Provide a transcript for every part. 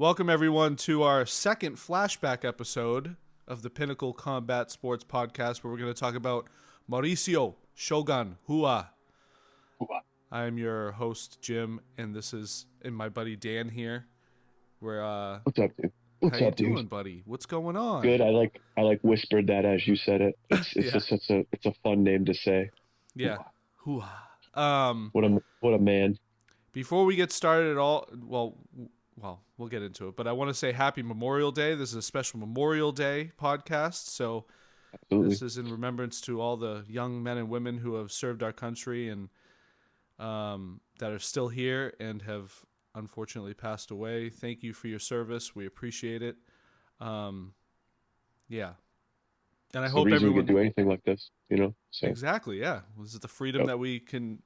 Welcome everyone to our second Flashback episode of the Pinnacle Combat Sports Podcast, where we're going to talk about Mauricio Shogun Hua. I am your host, Jim, and this is my buddy Dan here. We're What's up, dude? What's how up, you dude? doing, buddy? What's going on? Good. I like whispered that as you said it. It's Yeah. just it's a fun name to say. Yeah. Hua. What a man. Before we get started at all, well, we'll get into it, but I want to say Happy Memorial Day. This is a special Memorial Day podcast, so Absolutely. this is in remembrance to all the young men and women who have served our country and that are still here and have unfortunately passed away. Thank you for your service. We appreciate it. Yeah. And I It's hope the reason everyone we could do anything like this, you know? So Exactly, yeah. This is the freedom that we can.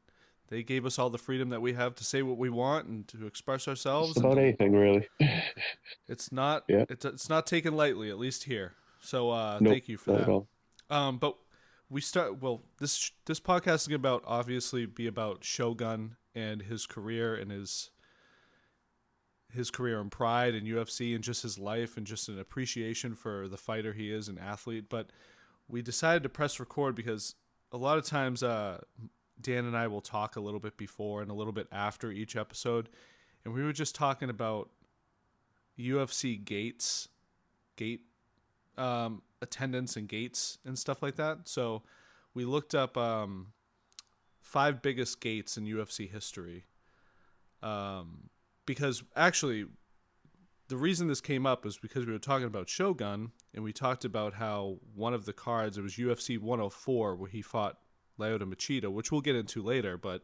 They gave us all the freedom that we have to say what we want and to express ourselves. just about anything, really. It's not. Yeah. It's not taken lightly, at least here. So Nope, thank you for not at that. all. But we start. Well, this podcast is about obviously be about Shogun and his career and his career in Pride and UFC and just his life and just an appreciation for the fighter he is, an athlete. But we decided to press record because a lot of times Dan and I will talk a little bit before and a little bit after each episode, and we were just talking about UFC gate attendance and gates and stuff like that. So we looked up 5 biggest gates in UFC history, because actually the reason this came up is because we were talking about Shogun, and we talked about how one of the cards, it was UFC 104, where he fought Lyoto Machida, which we'll get into later, but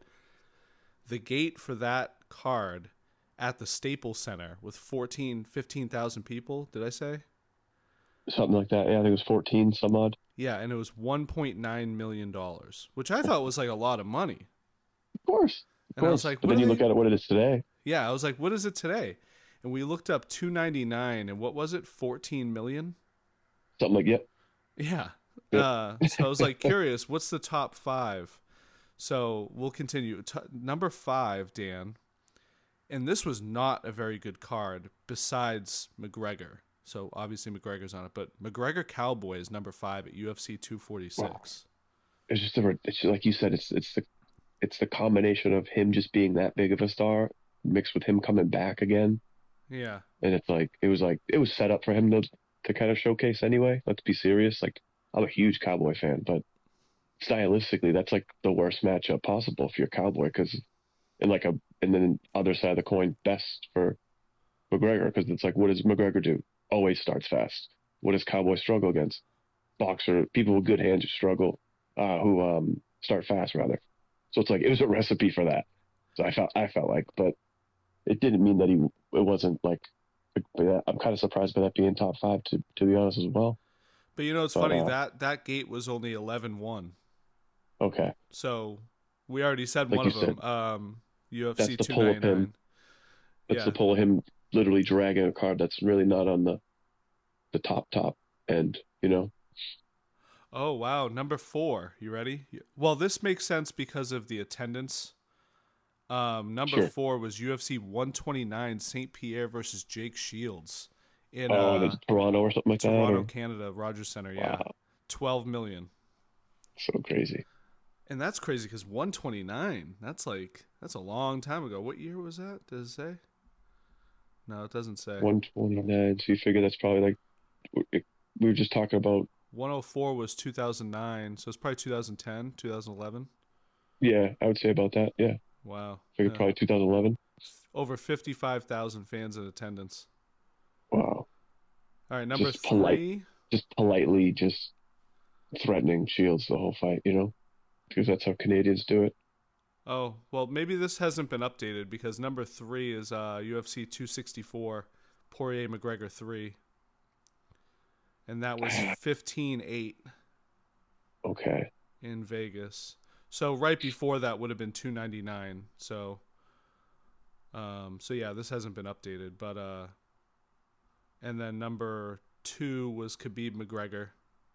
the gate for that card at the Staples Center with 15,000 people, did I say? Something like that. Yeah, I think it was 14 some odd. Yeah, and it was $1.9 million, which I thought was like a lot of money. Of course. And I was like, but then you look at it what it is today. Yeah, I was like, what is it today? And we looked up 299, and what was it? 14 million? Something like Yeah. Yep. So I was like curious, what's the top 5? So we'll continue. Number 5, Dan, and this was not a very good card besides McGregor. So obviously McGregor's on it, but McGregor Cowboy is number 5 at UFC 246. Wow. It's just like you said, it's the combination of him just being that big of a star mixed with him coming back again. Yeah. And it was set up for him to kind of showcase anyway. Let's be serious. Like, I'm a huge Cowboy fan, but stylistically, that's like the worst matchup possible if you're a Cowboy, and then other side of the coin, best for McGregor, because it's like, what does McGregor do? Always starts fast. What does Cowboy struggle against? People with good hands who struggle, who start fast rather. So it's like it was a recipe for that. So I felt like, but it didn't mean that it wasn't like. I'm kind of surprised by that being top 5 to be honest as well. But it's funny that gate was only 11-1. Okay. So we already said Like one of you said, them. UFC that's the pull of 299. him. That's Yeah. the pull of him literally dragging a card that's really not on the top end, you know? Oh, wow. Number 4. You ready? Well, this makes sense because of the attendance. Number Sure. 4 was UFC 129, St. Pierre versus Jake Shields in It's Toronto or something like Toronto, that? Canada, Rogers Center. Yeah. Wow. 12 million. So crazy. And that's crazy because 129, that's a long time ago. What year was that? Does it say? No, it doesn't say. 129. So you figure that's probably like, we were just talking about. 104 was 2009, so it's probably 2010, 2011. Yeah, I would say about that. Yeah. Wow. Figured probably 2011. Over 55,000 fans in attendance. Wow. All right, number Just 3. Just politely just threatening Shields the whole fight, you know? Because that's how Canadians do it. Oh, well, maybe this hasn't been updated because number 3 is UFC 264, Poirier McGregor 3. And that was 15-8 Okay. in Vegas. So right before that would have been 299. So yeah, this hasn't been updated, but and then number 2 was Khabib McGregor,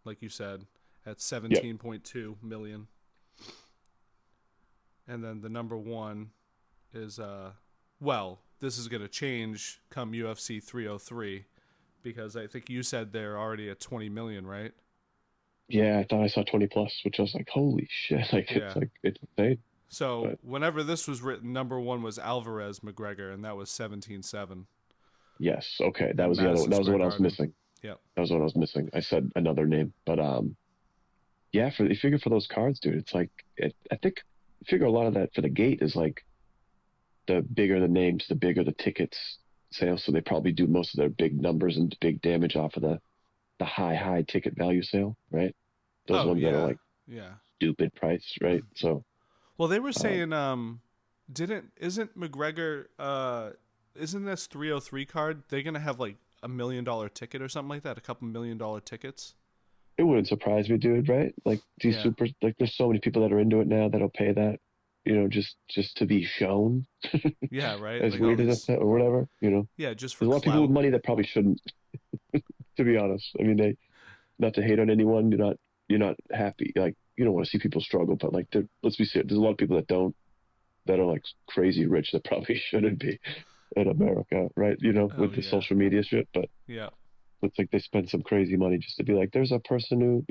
like you said, at 17.2 million. And then the number 1 is this is going to change come UFC 303, because I think you said they're already at 20 million, right? Yeah, I thought I saw 20 plus, which I was like, holy shit! Yeah. It's insane. So But whenever this was written, number one was Alvarez McGregor, and that was 17-7 yes, okay, that at was the other one. Madison That was the Square one I was Garden. missing. Yep. That was what I was missing. I said another name, but yeah, you figure for those cards, dude, it's like I think you figure a lot of that for the gate is like the bigger the names, the bigger the tickets sales. So they probably do most of their big numbers and big damage off of the high ticket value sale, right? Those Oh ones that are yeah, like yeah. stupid price, right? So Well, they were um, saying, isn't McGregor, isn't this 303 card? They're gonna have like $1 million ticket or something like that, a couple $1 million tickets. it wouldn't surprise me, dude, right? Like these Yeah. super, like there's so many people that are into it now that'll pay that, just to be shown, Yeah, right. as Like all weird as these. that or whatever. Yeah, just for There's a lot of people with clout. money that probably shouldn't, to be honest. I mean, not to hate on anyone, you're not happy. Like you don't want to see people struggle, but like let's be serious. There's a lot of people that are like crazy rich that probably shouldn't be in America, right? Oh With the yeah, social media shit, but yeah, it's like they spend some crazy money just to be like, there's a person who,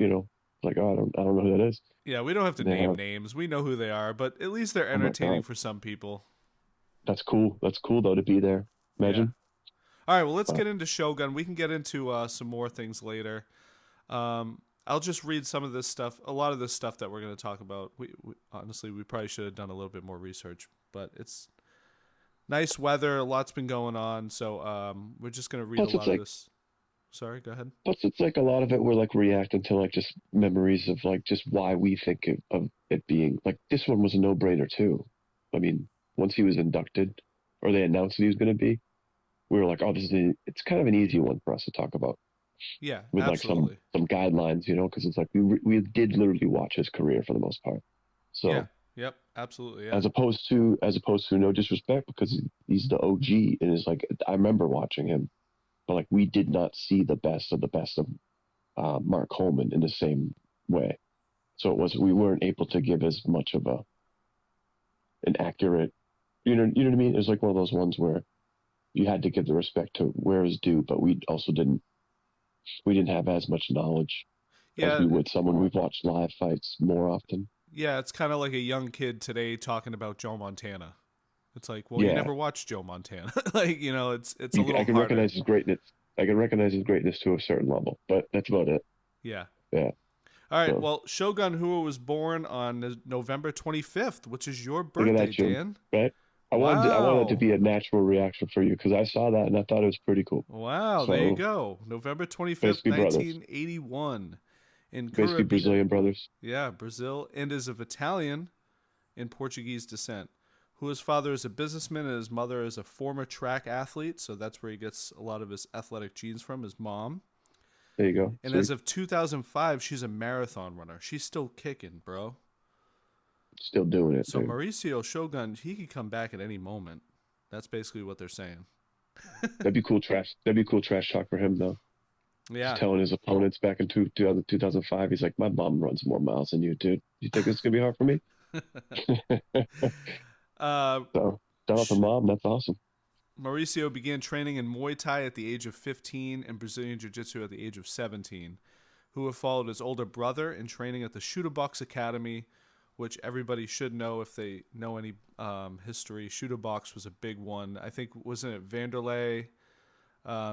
like, oh, I don't know who that is. yeah. We don't have to And they name have, names. We know who they are, but at least they're oh my entertaining God, for some people. that's cool. That's cool though to be there. Yeah. Imagine. All right. Well, let's Wow. get into Shogun. We can get into some more things later. I'll just read some of this stuff. A lot of this stuff that we're going to talk about. We honestly, we probably should have done a little bit more research, but it's nice weather. A lot's been going on, so we're just going to read a Plus, it's lot of like, this. Sorry, go ahead. plus it's like a lot of it we're like reacting to like just memories of like just why we think of it being like this one was a no-brainer too. I mean, once he was inducted or they announced that he was going to be, we were like, oh, it's kind of an easy one for us to talk about Yeah, with like some absolutely. some guidelines, because it's like we did literally watch his career for the most part. Yeah, So yep, absolutely. Yeah, as opposed to no disrespect because he's the OG and is like I remember watching him, but like we did not see the best of Mark Coleman in the same way. So we weren't able to give as much of an accurate, what I mean. It was like one of those ones where you had to give the respect to where is due, but we didn't have as much knowledge as yeah, we would someone we've watched live fights more often. yeah. It's kind of like a young kid today talking about Joe Montana. It's like, well, you Yeah, never watched Joe Montana. Like, it's a I little can harder. recognize his greatness. I can recognize his greatness to a certain level, but that's about it. Yeah. Yeah. All right. So Well, Shogun Hua was born on November 25th, which is your look at birthday, that, Jim. Dan. Right? I wanted it to Wow. be a natural reaction for you because I saw that and I thought it was pretty cool. Wow. There you So go. November 25th, basically brothers, 1981 in basically Curitiba. Brazilian brothers. Yeah, Brazil, and is of Italian and Portuguese descent. Whose father is a businessman and his mother is a former track athlete, so that's where he gets a lot of his athletic genes from, his mom. There you go. And as Sweet. of 2005, she's a marathon runner. She's still kicking, bro. Still doing it, So dude. Mauricio Shogun, he could come back at any moment. That's basically what they're saying. That'd be cool trash. That'd be cool trash talk for him though. Just Yeah. telling his opponents back in 2005, he's like, my mom runs more miles than you, dude. You think it's gonna be hard for me? uh, So, shout out to mom. That's awesome. Mauricio began training in Muay Thai at the age of 15 and Brazilian Jiu Jitsu at the age of 17. Who followed his older brother in training at the Shooter Box Academy, which everybody should know if they know any history. Shooter Box was a big one. I think, wasn't it Vanderlei?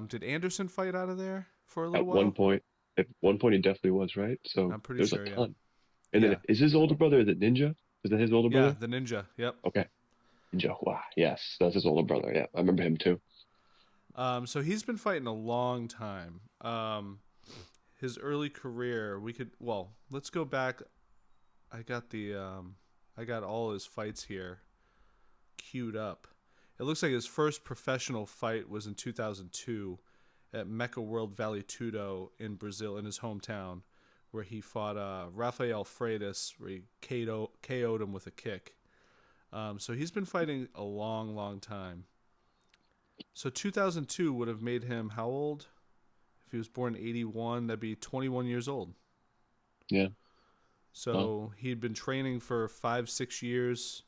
Did Anderson fight out of there for a little At one while? point, at one point, he definitely was right. So I'm pretty there's a sure, yeah. ton. And then Yeah. is his older brother the ninja? Is that his older Yeah, brother? the Ninja. Yep. Okay, ninja. Wow. Yes, that's his older brother. Yeah, I remember him too. So he's been fighting a long time. His early career, let's go back. I got I got all his fights here queued up. It looks like his first professional fight was in 2002 at Mecha World Vale Tudo in Brazil, in his hometown, where he fought Rafael Freitas, where he KO'd him with a kick. So he's been fighting a long, long time. So 2002 would have made him how old? If he was born in 81, that'd be 21 years old. Yeah. Wow. So he'd been training for 5-6 years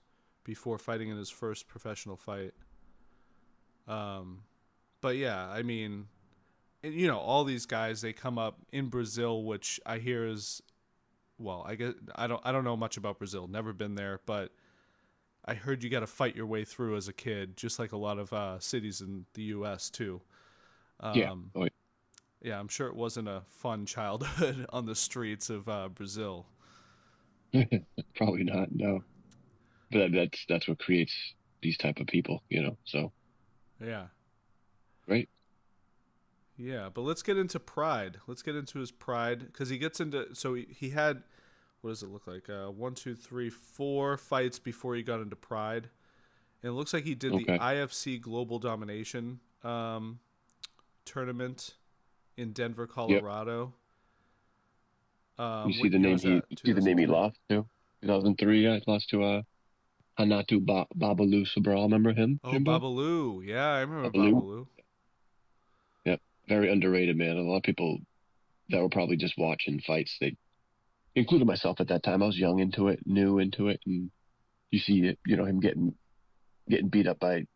before fighting in his first professional fight. But yeah, I mean, you know, all these guys, they come up in Brazil, which I hear is, well, I guess I don't know much about Brazil, never been there, but I heard you got to fight your way through as a kid, just like a lot of cities in the U.S. too. Yeah. Um, Oh, yeah, I'm sure it wasn't a fun childhood on the streets of Brazil. yeah. Probably not. No. But that's what creates these type of people, you know. So, Yeah, right? yeah. But let's get into Pride. Let's get into his Pride because he gets into. So he had, what does it look like? One, two, three, four fights before he got into Pride. And it looks like he did the Okay. IFC Global Domination tournament in Denver, Yep. Colorado. You see What the year name was that? he 2003. lost to? 2003. Yeah, he lost to Babalu Sabral. Remember him, Oh, Jimbo? Babalu. Yeah, I remember Babalu. Babalu. Yep. Very underrated, man. A lot of people that were probably just watching fights. They included myself at that time. I was young into it, new into it, and you see it, you know, him getting beat up by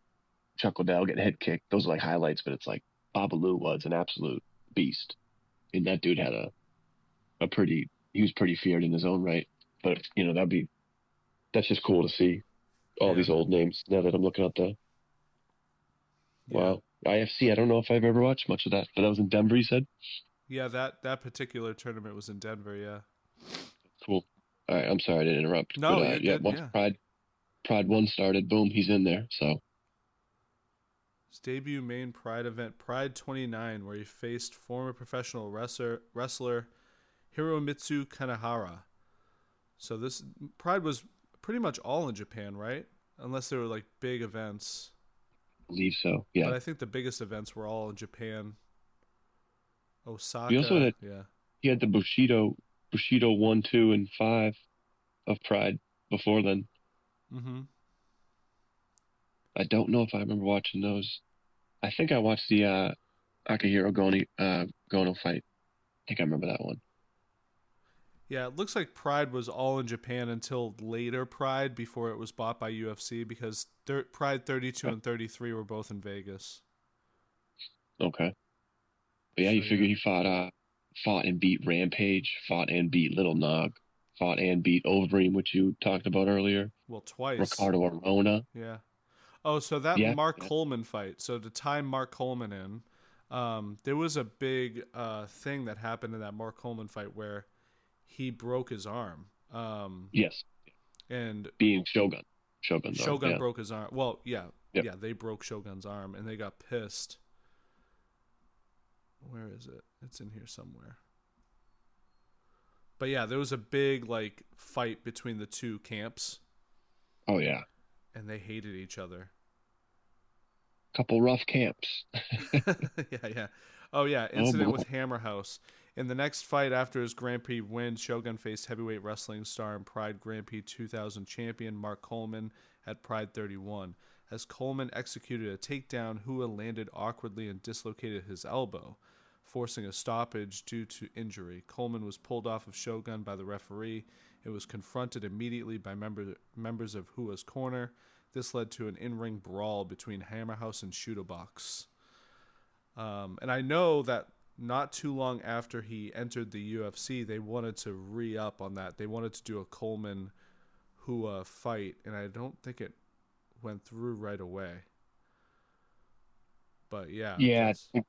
Chuck Liddell, getting head kicked. Those are like highlights, but it's like Babalu was an absolute beast. And that dude had a pretty he was pretty feared in his own right. But you know, that's just cool to see all Yeah, these old names now that I'm looking at the yeah, wow. IFC, I don't know if I've ever watched much of that, but that was in Denver, you said? yeah. That particular tournament was in Denver. Yeah. Cool. All right, I'm sorry to interrupt, but No, you're yeah, good. once Yeah. Pride One started, boom, he's in there. So His debut main Pride event, Pride 29, where he faced former professional wrestler Hiromitsu Kanehara. So this Pride was pretty much all in Japan, right? Unless there were like big events. I believe so. But Yeah. I think the biggest events were all in Japan. We also Osaka, had yeah. he had the Bushido 1, 2, and 5 of Pride before then. Mm-hmm. I don't know if I remember watching those. I think I watched the Akihiro Gono fight. I think I remember that one. Yeah, it looks like Pride was all in Japan until later Pride before it was bought by UFC because Pride 32 Okay. and 33 were both in Vegas. Okay. But yeah, So you figure yeah. he fought and beat Rampage, fought and beat Little Nog, fought and beat Overeem, which you talked about earlier. Well, twice. Ricardo Arona. Yeah. Oh, so that Yeah. Mark Yeah. Coleman fight. So to tie Mark Coleman in, there was a big thing that happened in that Mark Coleman fight where he broke his arm. Yes. And Being Shogun. Shogun's arm. Shogun Yeah. broke his arm. Well, yeah, Yep. yeah, they broke Shogun's arm and they got pissed. Where is it? It's in here somewhere. But yeah, there was a big like fight between the two camps Oh yeah. and they hated each other. Couple rough camps. Yeah, yeah. Oh yeah, Oh incident boy. with Hammer House. In the next fight after his Grand Prix win, Shogun faced heavyweight wrestling star and Pride Grand Prix 2000 champion Mark Coleman at Pride 31. As Coleman executed a takedown, Hua landed awkwardly and dislocated his elbow, forcing a stoppage due to injury. Coleman was pulled off of Shogun by the referee. It was confronted immediately by members of Hua's corner. This led to an in-ring brawl between Hammerhouse and Shootabox. And I know that not too long after he entered the UFC, they wanted to re-up on that. They wanted to do a Coleman Hua fight, and I don't think it went through right away. But yeah, Yeah, I that's think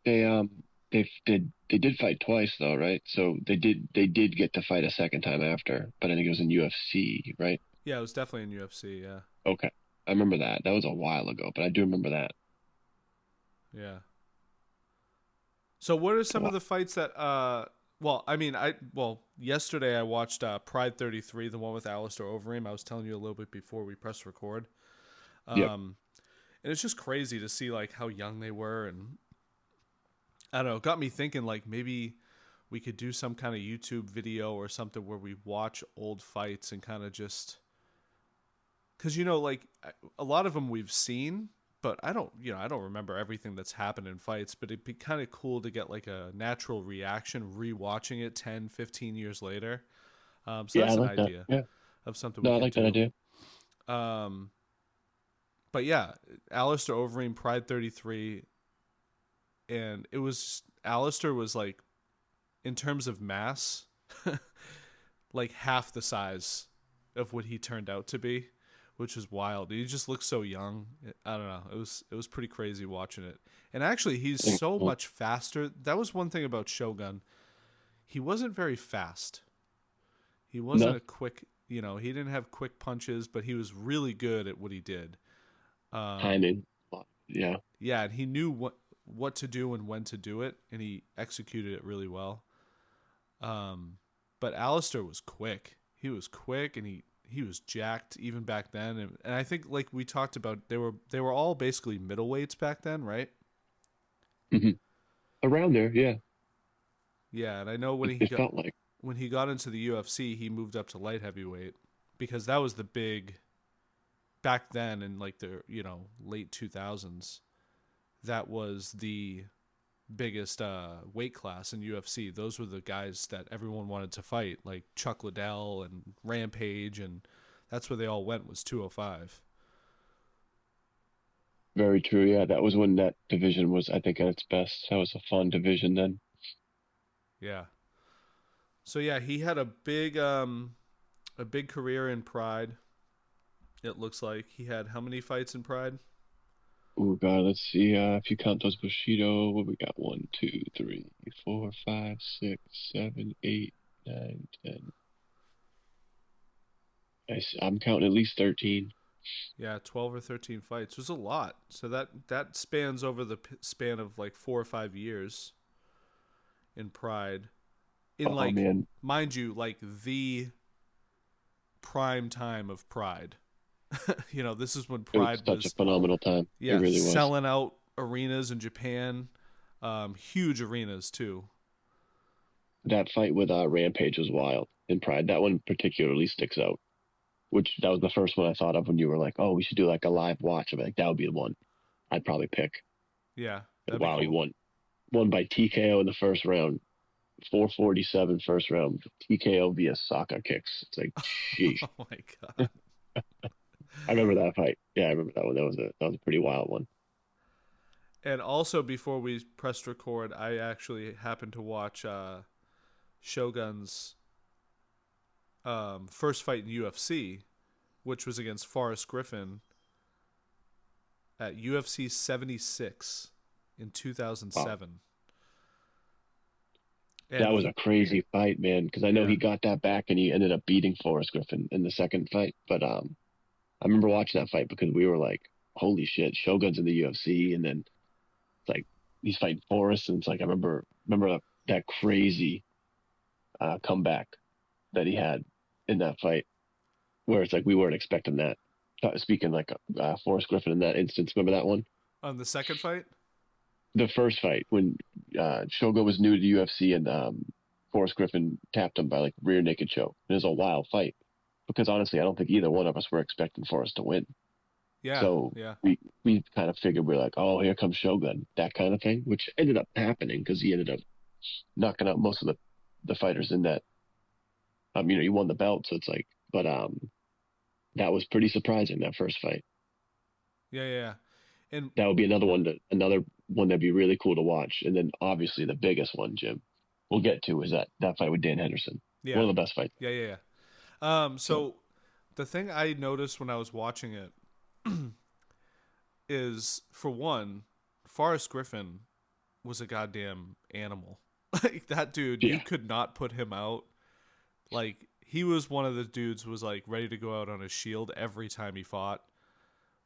they did fight twice though, right? So they did get to fight a second time after, but I think it was in UFC, right? yeah, it was definitely in UFC. Yeah, Okay. I remember that. That was a while ago, but I do remember that. yeah. So what are some of Wow. the fights that? Well, I mean, yesterday I watched Pride 33, the one with Alistair Overeem. I was telling you a little bit before we pressed record. Yep. And it's just crazy to see like how young they were, and I don't know, it got me thinking like maybe we could do some kind of YouTube video or something where we watch old fights and kind of just because you know like a lot of them we've seen, but I don't remember everything that's happened in fights, but it'd be kind of cool to get like a natural reaction rewatching it 10, 15 years later. So Yeah, I that's an like that. idea Yeah. of something we No, I could like that do. idea. Um, But yeah, Alistair Overeem, Pride 33, and it was Alistair was like, in terms of mass, like half the size of what he turned out to be, which was wild. He just looked so young. I don't know. It was pretty crazy watching it. And actually, he's so much faster. That was one thing about Shogun. He wasn't very fast. He wasn't No. a quick, he didn't have quick punches, but he was really good at what he did. Timing. Yeah. Yeah, and he knew what to do and when to do it, and he executed it really well. But Alistair was quick. He was quick, and he was jacked even back then. And I think, like we talked about, they were all basically middleweights back then, right? Hmm. Around there, yeah. Yeah, and I know It felt like. when he got into the UFC, he moved up to light heavyweight because that was the big back then in like the late 2000s. That was the biggest weight class in UFC. Those were the guys that everyone wanted to fight, like Chuck Liddell and Rampage, and that's where they all went, was 205. Very true. Yeah, that was when that division was, I think, at its best. That was a fun division then. Yeah. So yeah, he had a big career in Pride. It looks like he had how many fights in Pride? Oh God, let's see. If you count those Bushido, what we got? 1, 2, 3, 4, 5, 6, 7, 8, 9, 10. I'm counting at least 13. Yeah, 12 or 13 fights. It was a lot. So that spans over the span of like 4 or 5 years in Pride. In Oh like, man, mind you, like the prime time of Pride. This is when it was Pride such a was, phenomenal time. yeah, It really was. selling out arenas in Japan, huge arenas too. That fight with Rampage was wild in Pride. That one particularly sticks out. Which that was the first one I thought of when you were like, "Oh, we should do like a live watch." I'm like, that would be the one I'd probably pick. Yeah, that'd be Wow, he cool. won by TKO in the first round, 447 first round, TKO via Saka kicks. It's like, sheesh. Oh my god. I remember that fight. Yeah, I remember that one. That was a pretty wild one. And also, before we pressed record, I actually happened to watch Shogun's first fight in UFC, which was against Forrest Griffin at UFC 76 in 2007. Wow. And That was a crazy fight, man. Because I know yeah, he got that back and he ended up beating Forrest Griffin in the second fight. But I remember watching that fight because we were like, "Holy shit, Shogun's in the UFC," and then it's like he's fighting Forrest, and it's like I remember that crazy comeback that he had in that fight, where it's like we weren't expecting that. Speaking like Forrest Griffin in that instance, remember that one? on the second fight. The first fight when Shogun was new to the UFC and Forrest Griffin tapped him by like rear naked choke. It was a wild fight because honestly, I don't think either one of us were expecting Forrest to win. Yeah, So yeah, we kind of figured we're like, oh, here comes Shogun, that kind of thing, which ended up happening because he ended up knocking out most of the fighters in that. He won the belt, so it's like, but that was pretty surprising that first fight. yeah, yeah. And That would be another one that'd be really cool to watch. And then obviously the biggest one, Jim, we'll get to is that fight with Dan Henderson. yeah, One of the best fights. yeah, yeah, yeah. So the thing I noticed when I was watching it is, for one, Forrest Griffin was a goddamn animal. Like that dude, you Yeah. could not put him out. Like he was one of the dudes who was like ready to go out on his shield every time he fought,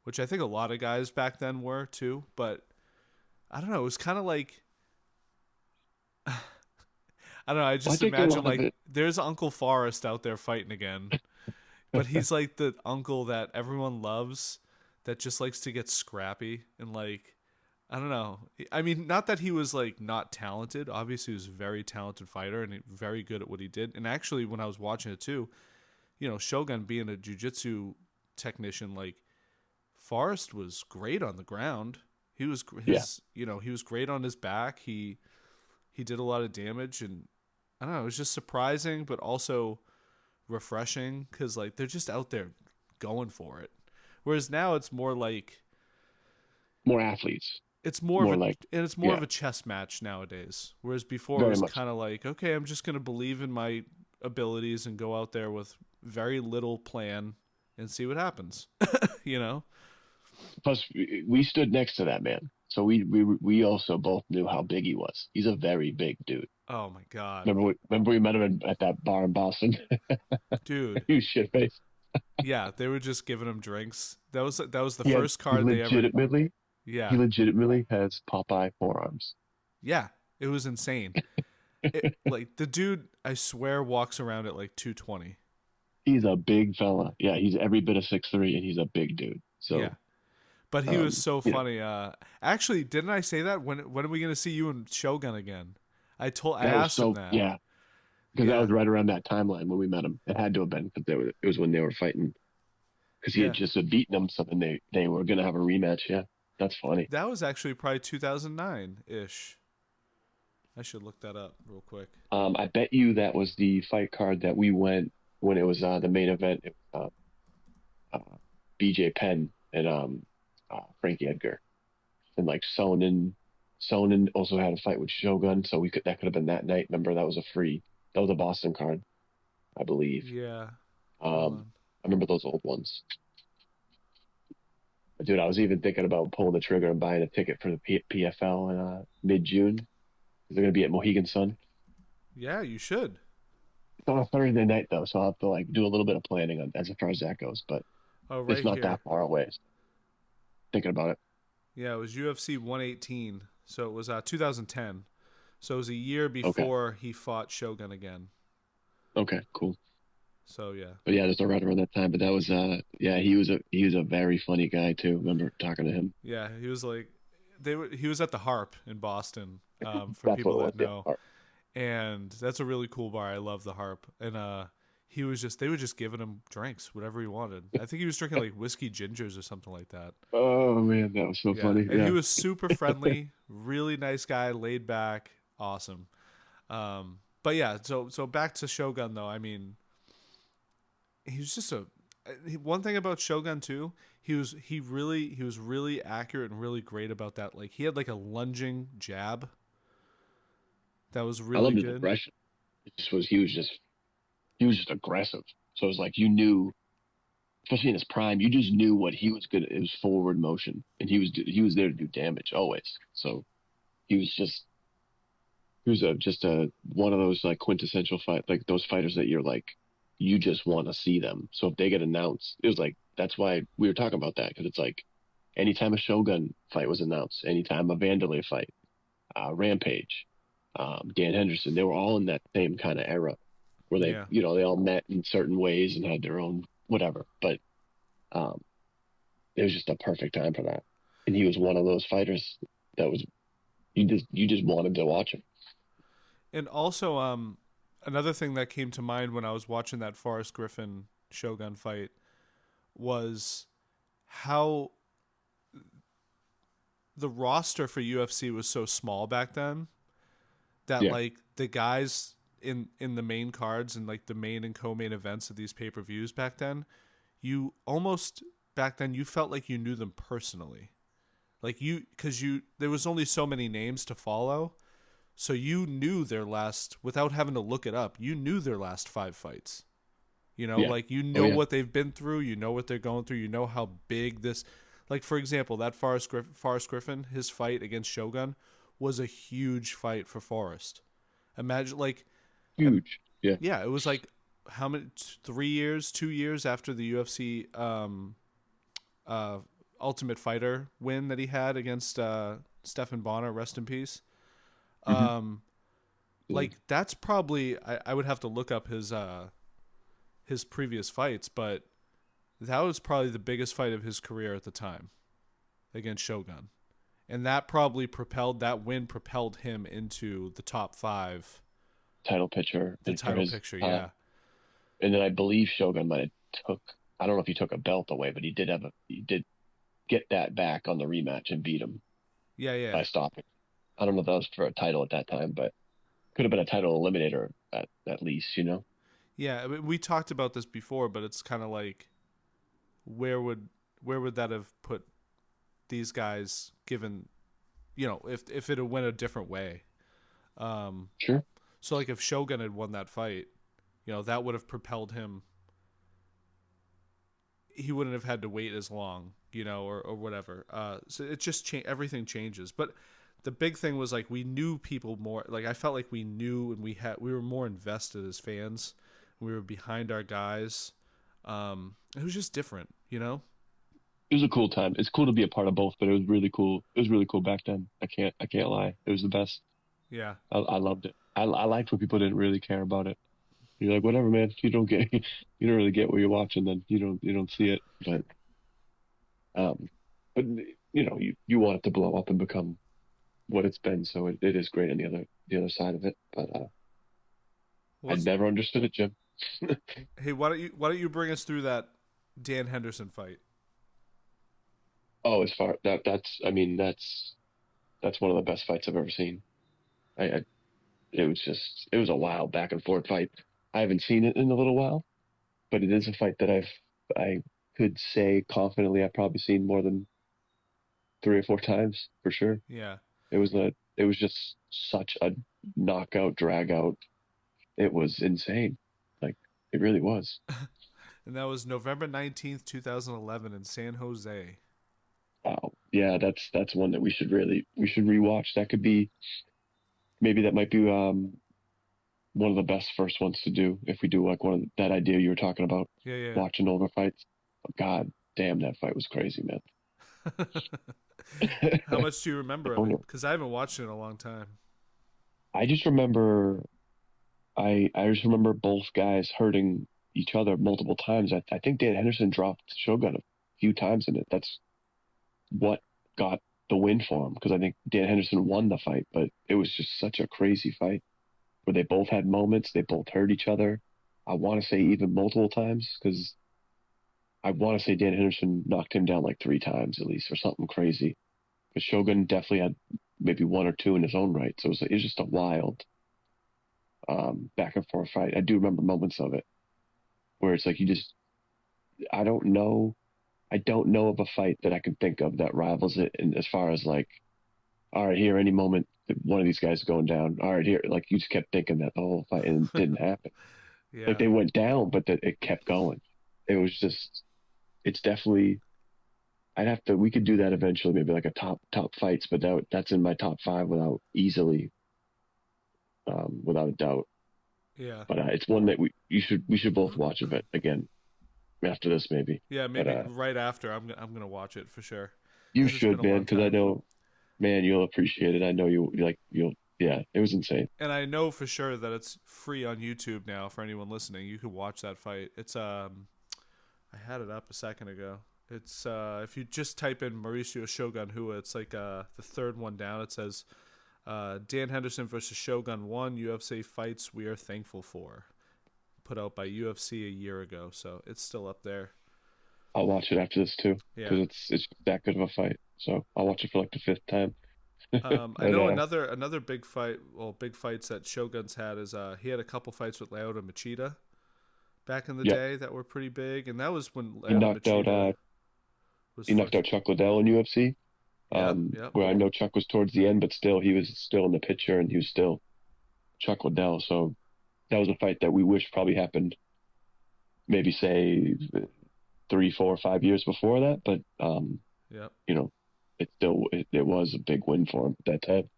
which I think a lot of guys back then were too. But I don't know. It was kind of like, I don't know. I I just think a imagine lot of like it, there's Uncle Forrest out there fighting again, but he's like the uncle that everyone loves, that just likes to get scrappy and like, I don't know. I mean, not that he was like not talented. Obviously, he was a very talented fighter and very good at what he did. And actually, when I was watching it too, Shogun being a jiu-jitsu technician, like Forrest was great on the ground. He was yeah. he was great on his back. He did a lot of damage, and I don't know, it was just surprising but also refreshing cuz like they're just out there going for it. Whereas now it's more like More athletes. it's more More of a like, and it's more yeah, of a chess match nowadays. Whereas before it very was much. kind of like, okay, I'm just gonna believe in my abilities and go out there with very little plan and see what happens. You know? Plus, we stood next to that man, so we also both knew how big he was. He's a very big dude. Oh my god, Remember we met him at that bar in Boston. dude. He was shit faced. Yeah, they were just giving him drinks. That was the He first card they ever. he Yeah, legitimately has Popeye forearms. yeah. It was insane. Like the dude, I swear, walks around at like 220. He's a big fella. Yeah, he's every bit of 6'3", and he's a big dude. Yeah, So, but he was so you know, funny. Actually, didn't I say that? When are we gonna see you and Shogun again? I that was asked him so that. yeah, because that Yeah, was right around that timeline when we met him. It had to have been because it was when they were fighting because he had yeah. just beaten them, so then they were gonna have a rematch. Yeah, that's funny. That was actually probably 2009 ish. I should look that up real quick. I bet you that was the fight card that we went when it was the main event. It was, BJ Penn and Frankie Edgar, and like Sonnen also had a fight with Shogun, so that could have been that night. Remember that was a Boston card, I believe. Yeah, hold Um, on. I remember those old ones. But dude, I was even thinking about pulling the trigger and buying a ticket for the PFL in mid-June. They're gonna be at Mohegan Sun. Yeah, you should. It's on a Thursday night though, so I'll have to like do a little bit of planning as far as that goes. But Oh, it's right not here. that far away. So thinking about it. Yeah, it was UFC 118. So it was 2010. So it was a year Okay. before he fought Shogun again. Okay. Cool. So yeah, But yeah, just right around that time. But that was yeah, he was a very funny guy too. Remember talking to him. yeah, he was like, he was at the Harp in Boston. For That's what people it was. that Yeah. know, All right. and that's a really cool bar. I love the Harp, and they were just giving him drinks, whatever he wanted. I think he was drinking like whiskey gingers or something like that. Oh man, that was so Yeah, funny. and he Yeah. was super friendly, really nice guy, laid back, awesome. But yeah, so back to Shogun though. I mean, he was just one thing about Shogun too. He was really accurate and really great about that. Like he had like a lunging jab that was I really loved his good. aggression. He was just aggressive. So it was like you knew, especially in his prime, you just knew what he was good at. It was forward motion, and he was there to do damage always. So he was just just a one of those like quintessential like those fighters that you're like you just want to see them. So if they get announced, it was like that's why we were talking about that because it's like anytime a Shogun fight was announced, anytime a Vanderlei fight, Rampage, Dan Henderson, they were all in that same kind of era where they, Yeah, they all met in certain ways and had their own whatever. But um, it was just a perfect time for that. And he was one of those fighters that was you just wanted to watch him. and also another thing that came to mind when I was watching that Forrest Griffin Shogun fight was how the roster for UFC was so small back then that Yeah, like the guys in the main cards and like the main and co-main events of these pay-per-views back then, you almost back then you felt like you knew them personally. Like cuz there was only so many names to follow. So you knew their last without having to look it up. You knew their last 5 fights. yeah, Like you oh know yeah, what they've been through, you know what they're going through, you know how big this like for example, that Forrest Griffin, his fight against Shogun was a huge fight for Forrest. Imagine like huge. Yeah, yeah, it was like how many 3 years, 2 years after the UFC uh Ultimate Fighter win that he had against Stephan Bonner, rest in peace. hmm Um yeah. like that's probably I would have to look up his previous fights, but that was probably the biggest fight of his career at the time against Shogun. And that win propelled him into the top 5, Title picture the and for title his picture, yeah. and then I believe Shogun might have took. I don't know if he took a belt away, but he did get that back on the rematch and beat him Yeah, yeah. by stopping. I don't know if that was for a title at that time, but could have been a title eliminator at least. Yeah, I mean, we talked about this before, but it's kind of like where would where would that have put these guys, given, you know, if it had went a different way? Sure. So like if Shogun had won that fight, you know, that would have propelled him. He wouldn't have had to wait as long, you know, or whatever. So it just everything changes. But the big thing was like we knew people more. Like I felt like we knew, and we were more invested as fans. We were behind our guys. It was just different, you know. It was a cool time. It's cool to be a part of both, but it was really cool. It was really cool back then. I can't lie. It was the best. Yeah. I loved it. I liked when people didn't really care about it. You're like, whatever, man. You don't really get what you're watching, then you don't see it. But you know, you want it to blow up and become what it's been. So it is great on the other side of it. But I never understood it, Jim. Hey, why don't you bring us through that Dan Henderson fight? Oh, as far that's one of the best fights I've ever seen. It was a wild back and forth fight. I haven't seen it in a little while, but it is a fight that I could say confidently I've probably seen more than 3 or 4 times for sure. Yeah. It was just such a knockout, drag out. It was insane. Like it really was. And that was November 19th, 2011 in San Jose. Wow. Yeah, that's one that we should rewatch. That could be, maybe that might be one of the best first ones to do if we do like that idea you were talking about. Yeah. Watching older fights. God damn, that fight was crazy, man. How much do you remember of it? Because I haven't watched it in a long time. I just remember both guys hurting each other multiple times. I think Dan Henderson dropped Shogun a few times in it. That's what got the win for him, because I think Dan Henderson won the fight, but it was just such a crazy fight where they both had moments. They both hurt each other. I want to say even multiple times, because I want to say Dan Henderson knocked him down like 3 times at least or something crazy. But Shogun definitely had maybe 1 or 2 in his own right. So it was just a wild back and forth fight. I do remember moments of it where it's like I don't know of a fight that I can think of that rivals it. And as far as like, all right, here, any moment one of these guys is going down. All right, here, like you just kept thinking that the whole fight, and it didn't happen. Yeah. Like they went down, but that it kept going. It was just, it's definitely. We could do that eventually, maybe like a top fights, but that's in my top 5 without a doubt. Yeah. But it's one that we should both watch it again after this, maybe. Yeah, maybe right after. I'm gonna watch it for sure. You should, man, because I know, man, you'll appreciate it. I know yeah, it was insane. And I know for sure that it's free on YouTube now for anyone listening. You can watch that fight. It's I had it up a second ago. It's if you just type in Mauricio Shogun Hua, it's like the 3rd one down. It says Dan Henderson versus Shogun 1 UFC fights we are thankful for. Put out by UFC a year ago, so it's still up there. I'll watch it after this too, because it's that good of a fight. So I'll watch it for like the 5th time. I know another big fight. Well, big fights that Shogun's had is he had a couple fights with Lyoto Machida back in the day that were pretty big, and that was when Lyoto he knocked out Chuck Liddell in UFC. Where I know Chuck was towards the end, but still he was still in the picture, and he was still Chuck Liddell. So that was a fight that we wish probably happened maybe say 3, 4, 5 years before that. But you know, it was a big win for him at that time.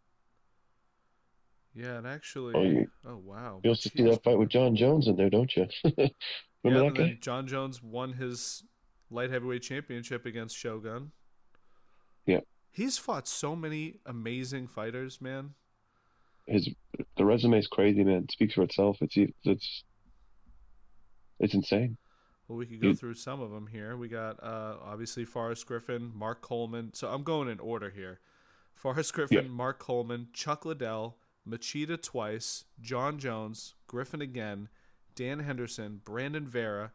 Yeah, and actually, oh wow, you also see that fight with John Jones in there, don't you? Remember that guy? Then John Jones won his light heavyweight championship against Shogun. Yeah. He's fought so many amazing fighters, man. The resume is crazy, man. It speaks for itself. It's insane. Well, we could go through some of them here. We got obviously Forrest Griffin, Mark Coleman. So I'm going in order here. Forrest Griffin, Mark Coleman, Chuck Liddell, Machida twice, John Jones, Griffin again, Dan Henderson, Brandon Vera,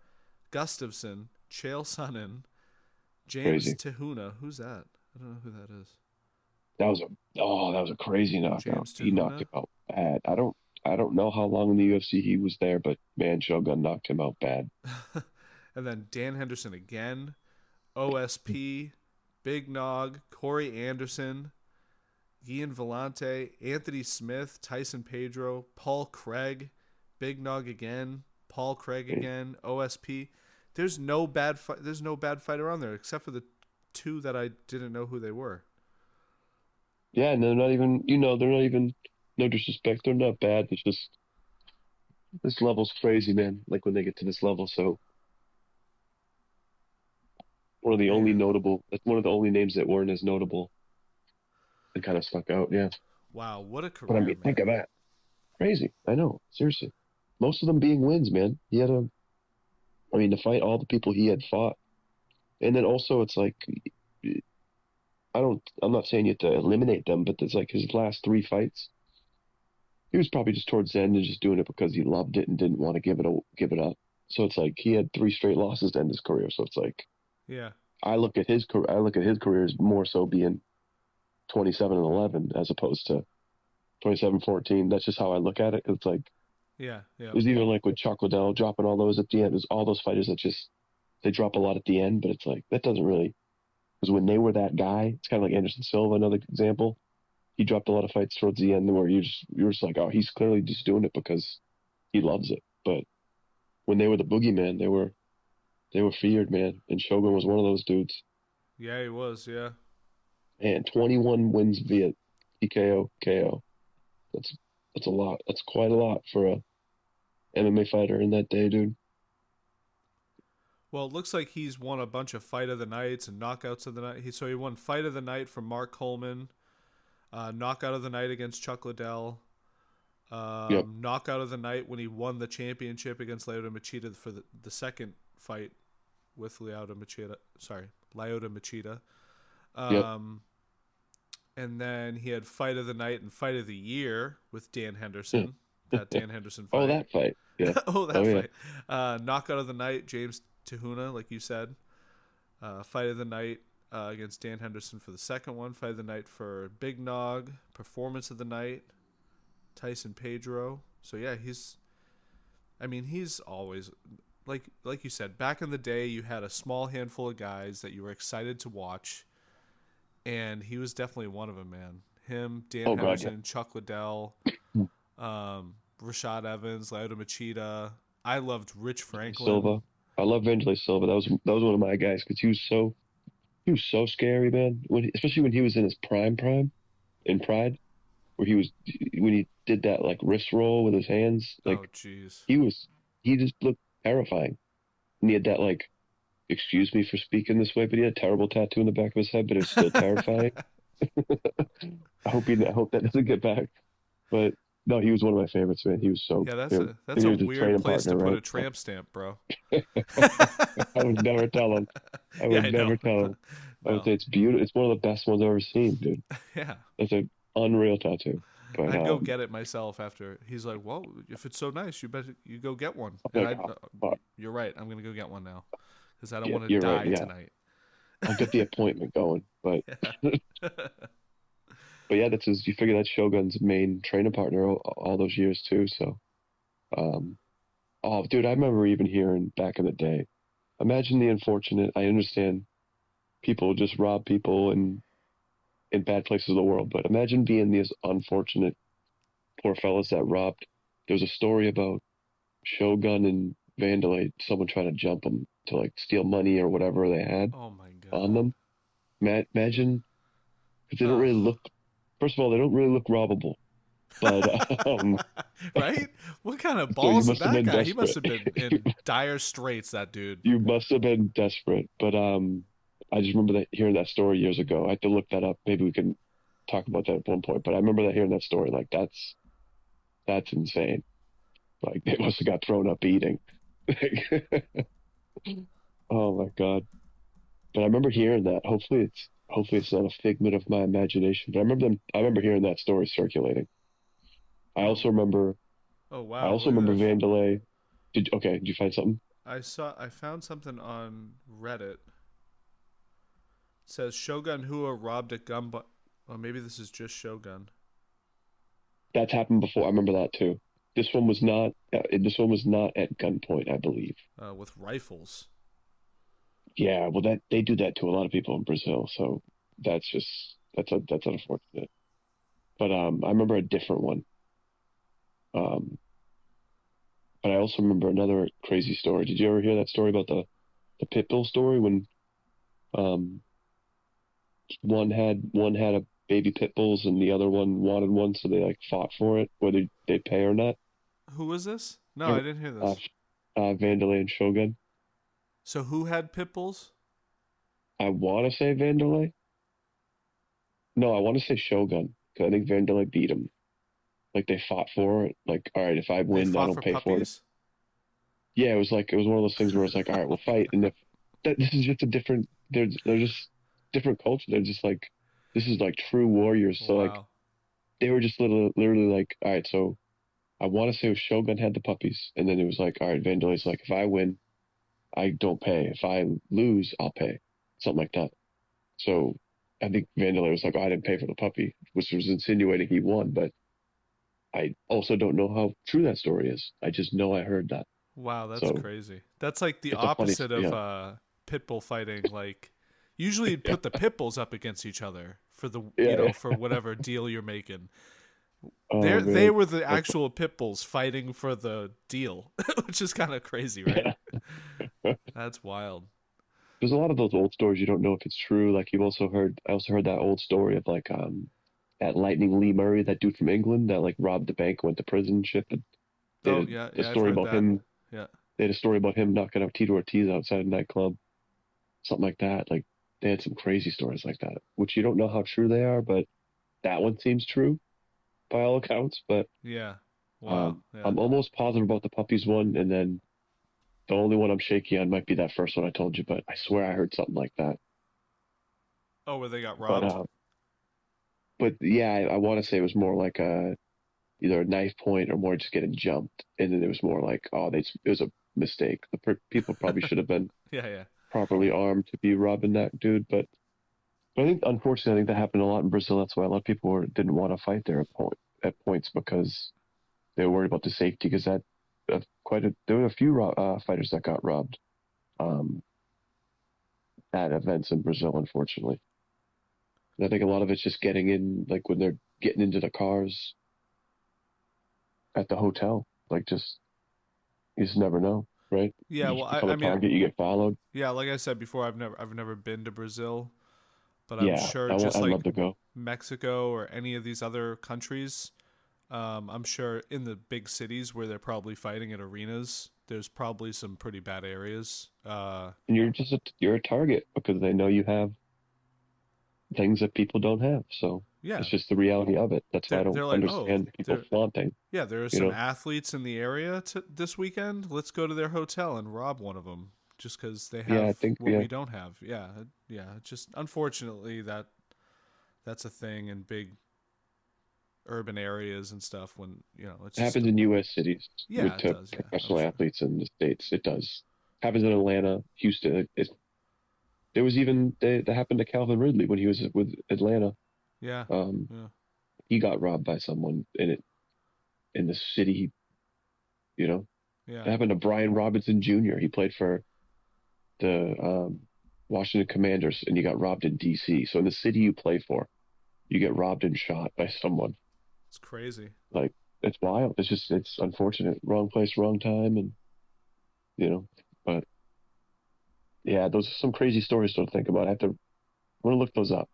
Gustafson, Chael Sonnen, James Tehuna. Who's that? I don't know who that is. That was a crazy knockout. He knocked him out bad. I don't know how long in the UFC he was there, but man, Shogun knocked him out bad. And then Dan Henderson again, OSP, Big Nog, Corey Anderson, Ian Vellante, Anthony Smith, Tyson Pedro, Paul Craig, Big Nog again, Paul Craig again, OSP. There's no bad fighter on there except for the two that I didn't know who they were. Yeah, and they're not even, they're not even, no disrespect, they're not bad. It's just, this level's crazy, man. Like when they get to this level. So Man, that's one of the only names that weren't as notable and kind of stuck out. Yeah. wow, what a But I career, mean, think man. of that. Crazy. I know. Seriously. Most of them being wins, man. To fight all the people he had fought. And then also it's like, I'm not saying you have to eliminate them, but it's like his last three fights, he was probably just towards the end and just doing it because he loved it and didn't want to give it up. So it's like he had three straight losses to end his career. So it's like Yeah, I look at his career as more so being 27-11 as opposed to 27-14. That's just how I look at it. 'Cause it's like yeah, yeah, it was even like with Chuck Liddell dropping all those at the end. It was all those fighters that just they drop a lot at the end, but it's like that doesn't really because when they were that guy, it's kind of like Anderson Silva, another example. He dropped a lot of fights towards the end where you're just like, oh, he's clearly just doing it because he loves it. But when they were the boogeyman, they were feared, man. And Shogun was one of those dudes. yeah. He was, yeah. And 21 wins via TKO KO. That's that's a lot. That's quite a lot for a MMA fighter in that day, dude. Well, it looks like he's won a bunch of fight of the nights and knockouts of the night. So he won fight of the night from Mark Coleman, knockout of the night against Chuck Liddell, Yep. knockout of the night when he won the championship against Lyoto Machida for the second fight with Lyoto Machida. Sorry, Lyoto Machida. Yep. Um, and then he had fight of the night and fight of the year with Dan Henderson. That Dan Henderson Oh, fight. that fight. Yeah. Oh, Oh that yeah. fight. Knockout of the night, James Tahuna, like you said. Fight of the night against Dan Henderson for the second one. Fight of the night for Big Nog. Performance of the night, Tyson Pedro. So yeah, he's always like you said. Back in the day, you had a small handful of guys that you were excited to watch, and he was definitely one of them, man. Him, Dan Oh god, yeah. Henderson, Chuck Liddell, Rashad Evans, Lyoto Machida. I loved Rich Franklin. Silva. I love Vanderlei Silva. That was one of my guys because he was so scary, man. Especially when he was in his prime in Pride, where he was when he did that like wrist roll with his hands, Oh, like jeez. he just looked terrifying. And he had that like, excuse me for speaking this way, but he had a terrible tattoo in the back of his head, but it was still terrifying. I hope that doesn't get back. But no, he was one of my favorites, man. He was so Yeah, you know, that's he a was a weird training place to partner, put right? a tramp stamp, bro. I would never tell him. I Yeah, would I know. never tell him. I would No. say it's beautiful. It's one of the best ones I've ever seen, dude. Yeah. It's an unreal tattoo. But I'd go get it myself after. He's like, "Well, if it's so nice, you go get one." I'm And like, oh, fuck. you're right. I'm gonna go get one now because I don't Yeah, want to you're right. die Yeah, tonight. I'll get the appointment going. But Yeah. but yeah, that's his. You figure that's Shogun's main training partner all those years too. So, um, oh, dude, I remember even hearing back in the day. Imagine the unfortunate. I understand people just rob people in bad places of the world, but imagine being these unfortunate poor fellas that robbed. There was a story about Shogun and Vandalay, someone trying to jump them to like steal money or whatever they had Oh my on god. them. Imagine because they don't Oh. really look. First of all, they don't really look robbable. But Right? What kind of so you balls did must have that been guy? He must desperate. have been in dire straits. That dude. You must have been desperate. But I just remember hearing that story years ago. I have to look that up. Maybe we can talk about that at one point. But I remember that hearing that story. Like that's insane. Like they must have got thrown up eating. Oh my God. But I remember hearing that. Hopefully it's not a figment of my imagination. But I remember hearing that story circulating. I Oh. also remember Oh I wow. also Look at remember this. Vandalay. Did you find something? I found something on Reddit. It says Shogun Hua robbed a gun, but oh, maybe this is just Shogun. That's happened before. I remember that too. This one was not at gunpoint, I believe. With rifles. Yeah, well, that they do that to a lot of people in Brazil, so that's unfortunate. But I remember a different one. Um, but I also remember another crazy story. Did you ever hear that story about the pit bull story when um one had a baby pit bulls and the other one wanted one, so they like fought for it, whether they pay or not. Who was this? No, I Or, didn't hear Uh, this. Vandalay and Shogun. So who had pit bulls? I want to say Vandalay. No, I want to say Shogun because I think Vandalay beat him. Like they fought for it. Like, all right, if I They win, I fought don't for pay for it. puppies? Yeah, it was one of those things where it's like, all right, we'll fight, and if this is just a different, they're just different culture. They're just like, this is like true warriors. So like Wow. they were just literally like, all right, so I want to say it was Shogun had the puppies, and then it was like, all right, Vandalay's like, if I win, I don't pay. If I lose, I'll pay, something like that. So I think Vandalay was like, oh, I didn't pay for the puppy, which was insinuating he won, but I also don't know how true that story is. I just know I heard that. Wow, that's So crazy. That's like the it's a funny, opposite of yeah, pit bull fighting. Like usually you'd yeah, put the pit bulls up against each other for the yeah, yeah. for whatever deal you're making. Oh They man, were the that's actual pit bulls fighting for the deal, which is kind of crazy, right? yeah. That's wild. There's a lot of those old stories you don't know if it's true. Like I also heard that old story of like that Lightning Lee Murray, that dude from England that like robbed the bank, went to prison, shit. And they Oh had yeah, a yeah, I've story heard about that. him. Yeah. They had a story about him knocking out Tito Ortiz outside a nightclub, something like that. Like they had some crazy stories like that, which you don't know how true they are, but that one seems true by all accounts. But Yeah. Wow. Yeah. I'm almost positive about the puppies one, and then the only one I'm shaky on might be that first one I told you. But I swear I heard something like that. Oh, where they got But robbed? yeah, I want to say it was more like a either a knife point or more just getting jumped, and then it was more like, oh, it was a mistake. People probably should have been Yeah, yeah. properly armed to be robbing that dude. But I think unfortunately, I think that happened a lot in Brazil. That's why a lot of people didn't want to fight there at points because they were worried about the safety. Because there were a few fighters that got robbed um, at events in Brazil, unfortunately. And I think a lot of it's just getting in, like when they're getting into the cars at the hotel. Like just you just never know, right? Yeah, You well, just become a I mean, target, you get followed. yeah, like I said before, I've never been to Brazil, but I'm Yeah, sure just I'd like love to go. Mexico or any of these other countries, I'm sure in the big cities where they're probably fighting at arenas, there's probably some pretty bad areas. And you're a target because they know you have things that people don't have. So Yeah, it's just the reality of it. That's why I they're don't like, oh, understand people there, flaunting, yeah, there are you some know? athletes in the area this weekend. Let's go to their hotel and rob one of them just because they Yeah, I have think, what yeah, we don't have. Yeah, yeah. Just unfortunately that's a thing in big urban areas and stuff. When it's it just happens in U.S. cities yeah, with it does. Yeah, I'm professional sure. athletes in the States. It does. Happens in Atlanta, Houston. There was even, that happened to Calvin Ridley when he was with Atlanta. Yeah, Um, yeah, he got robbed by someone in the city, you know? yeah. It happened to Brian Robinson Jr. He played for the Washington Commanders, and he got robbed in D.C. So in the city you play for, you get robbed and shot by someone. It's crazy. Like it's wild. It's unfortunate. Wrong place, wrong time, and you know. But yeah, those are some crazy stories to think about. I'm gonna look those up.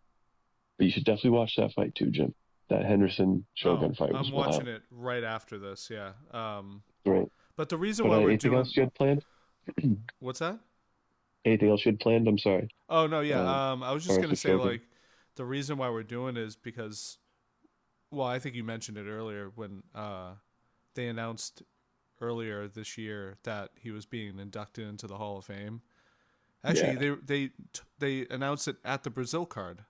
But you should definitely watch that fight too, Jim. That Henderson Oh, Shogun fight I'm was watching wild. it right after this. Yeah. Great. But the reason But why we're anything doing else you had planned? what's that? Anything else you had planned? I'm sorry. Oh no, yeah. As I was just far as gonna the say Shogun. like the reason why we're doing it is because well, I think you mentioned it earlier when they announced earlier this year that he was being inducted into the Hall of Fame. Actually, Yeah. they announced it at the Brazil card,